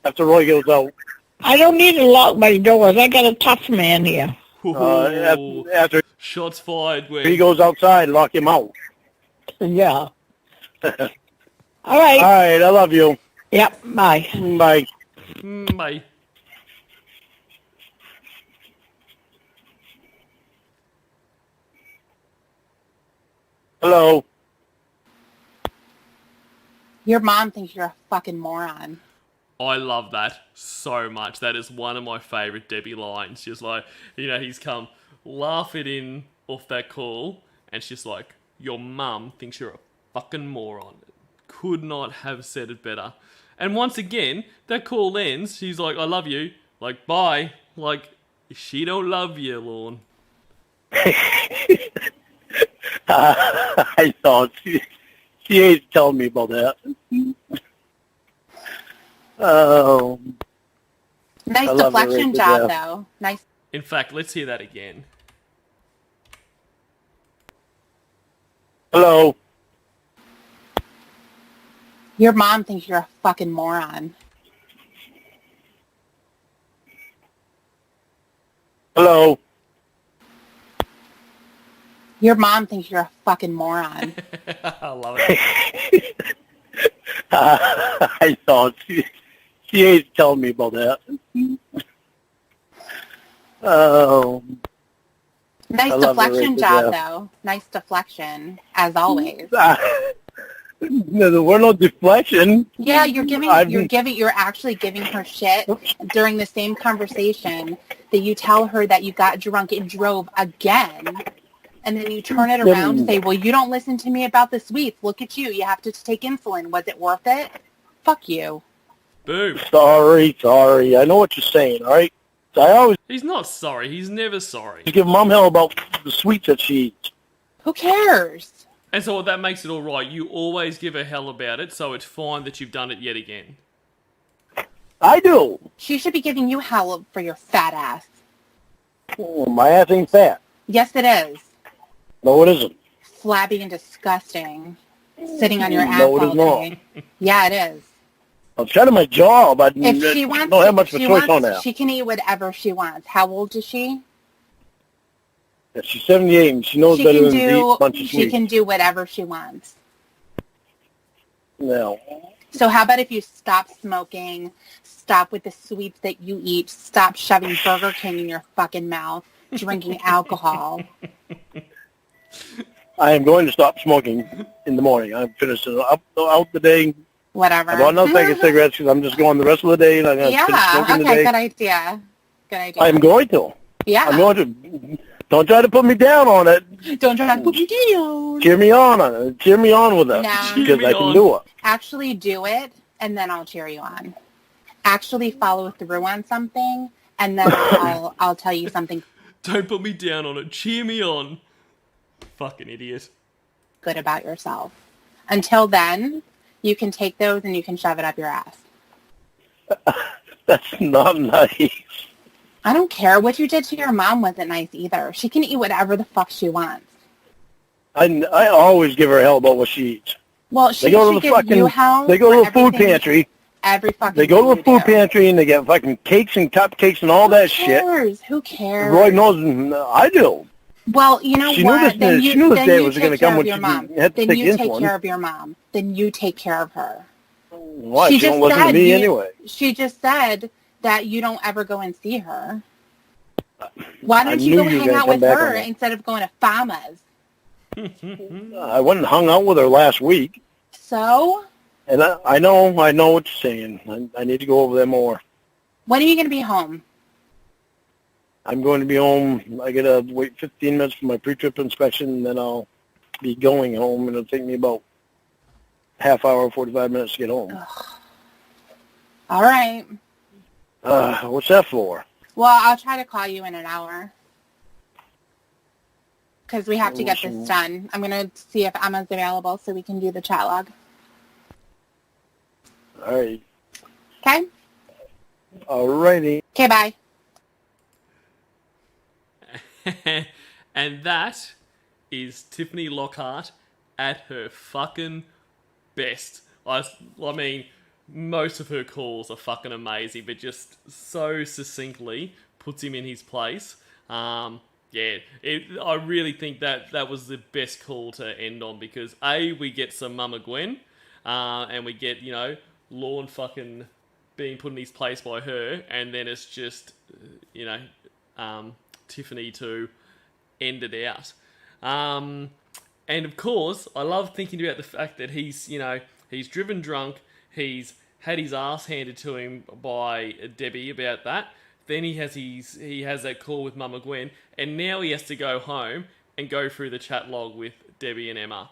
after Roy goes out. I don't need to lock my doors. I got a tough man here. After Shots fired. Where he goes outside, lock him out. Yeah. All right. All right. I love you. Yep, bye. Bye. Mate. Hello. Your mom thinks you're a fucking moron. I love that so much. That is one of my favourite Debbie lines. She's like, he's come laughing in off that call, and she's like, your mum thinks you're a fucking moron. Could not have said it better. And once again, that call ends. She's like, I love you. Like, bye. Like, she don't love you, Lorne. I thought she ain't telling me about that. Oh. Nice I love her deflection right to job, death. though. Nice. In fact, let's hear that again. Hello. Your mom thinks you're a fucking moron. Hello. Your mom thinks you're a fucking moron. I love it. I thought she ain't telling me about that. Oh. Nice I love her deflection right to job, death. though. Nice deflection, as always. No, we're no deflection. Yeah, you're actually giving her shit during the same conversation that you tell her that you got drunk and drove again. And then you turn it around and say, well, you don't listen to me about the sweets. Look at you. You have to take insulin. Was it worth it? Fuck you. Boom. Sorry. I know what you're saying, all right? I always He's not sorry. He's never sorry. give Mom hell about the sweets that she eats. Who cares? And so that makes it all right. You always give her hell about it, so it's fine that you've done it yet again. I do. She should be giving you hell for your fat ass. Oh, my ass ain't fat. Yes, it is. No, it isn't. Flabby and disgusting. Sitting on your ass No, it all is not. day. Yeah, it is. I'm trying to my job. I If she wants, don't have much of a choice on that. she can eat whatever she wants. How old is she? Yeah, she's 78 and she knows better than to eat a bunch of She sweets. can do whatever she wants. No. So how about if you stop smoking, stop with the sweets that you eat, stop shoving Burger King in your fucking mouth, drinking alcohol. I am going to stop smoking in the morning. I'm finishing out the day. Whatever. I bought another pack of cigarettes because I'm just going the rest of the day and I'm going to finish smoking okay, today. good idea. Good idea. I'm going to. Yeah. I'm going to. Don't try to put me down on it. Don't try to put me down. Cheer me on it. Cheer me on with it. Nah. Because I can do it. Actually do it, and then I'll cheer you on. Actually follow through on something, and then I'll tell you something Don't put me down on it. Cheer me on. Fucking idiot. good about yourself. Until then, you can take those and you can shove it up your ass. That's not nice. I don't care. What you did to your mom wasn't nice either. She can eat whatever the fuck she wants. I always give her hell about what she eats. Well, she They go to should the give fucking. you hell They go to for the food everything- pantry. Every fucking They go to thing the food you do. pantry and they get fucking cakes and cupcakes and all that shit. Who cares? Roy knows. I do. Well, you know She knew what? this- she knew this day was going gonna to come when your she mom. had to Then take you take insulin. care of your mom. Then you take care of her. Why? She don't listen to me anyway. She just said that you don't ever go and see her. Why I don't you knew go you were hang gonna out come with back her on that. instead of going to Fama's? I went and hung out with her last week, So, and I know what you're saying. I need to go over there more. when are you going to be home? I'm going to be home. I gotta wait 15 minutes for my pre-trip inspection, and then I'll be going home, and it'll take me about half hour, 45 minutes to get home. All right. What's that for? Well, I'll try to call you in an hour. Because we have to get this done. I'm going to see if Emma's available so we can do the chat log. All right. Okay? All righty. Okay, bye. And that is Tiffany Lockhart at her fucking best. I mean, most of her calls are fucking amazing, but just so succinctly puts him in his place. I really think that was the best call to end on because A, we get some Mama Gwen, and we get, Lorne fucking being put in his place by her, and then it's just, Tiffany to end it out. And of course, I love thinking about the fact that he's, he's driven drunk, he's had his ass handed to him by Debbie about that. Then he has that call with Mama Gwen, and now he has to go home and go through the chat log with Debbie and Emma.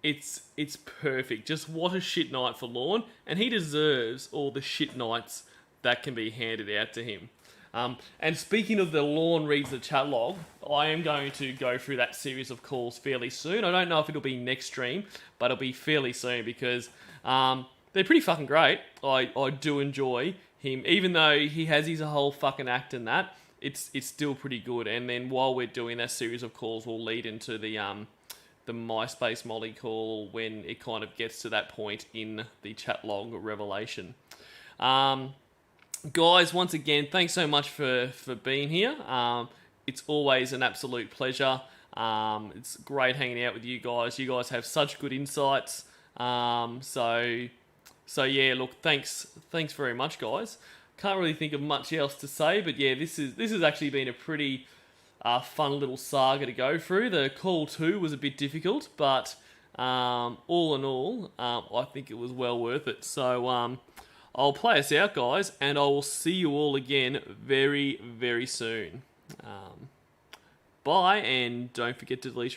It's perfect. Just what a shit night for Lorne, and he deserves all the shit nights that can be handed out to him. And speaking of the Lorne reads the chat log, I am going to go through that series of calls fairly soon. I don't know if it'll be next stream, but it'll be fairly soon because they're pretty fucking great. I do enjoy him, even though he has his whole fucking act in that. It's still pretty good. And then while we're doing that series of calls, we'll lead into the MySpace Molly call when it kind of gets to that point in the chat log revelation. Guys, once again, thanks so much for being here. It's always an absolute pleasure. It's great hanging out with you guys. You guys have such good insights. So yeah, look, thanks very much, guys. Can't really think of much else to say, but yeah, this has actually been a pretty fun little saga to go through. The call 2 was a bit difficult, but all in all, I think it was well worth it. So I'll play us out, guys, and I will see you all again very, very soon. Bye, and don't forget to delete your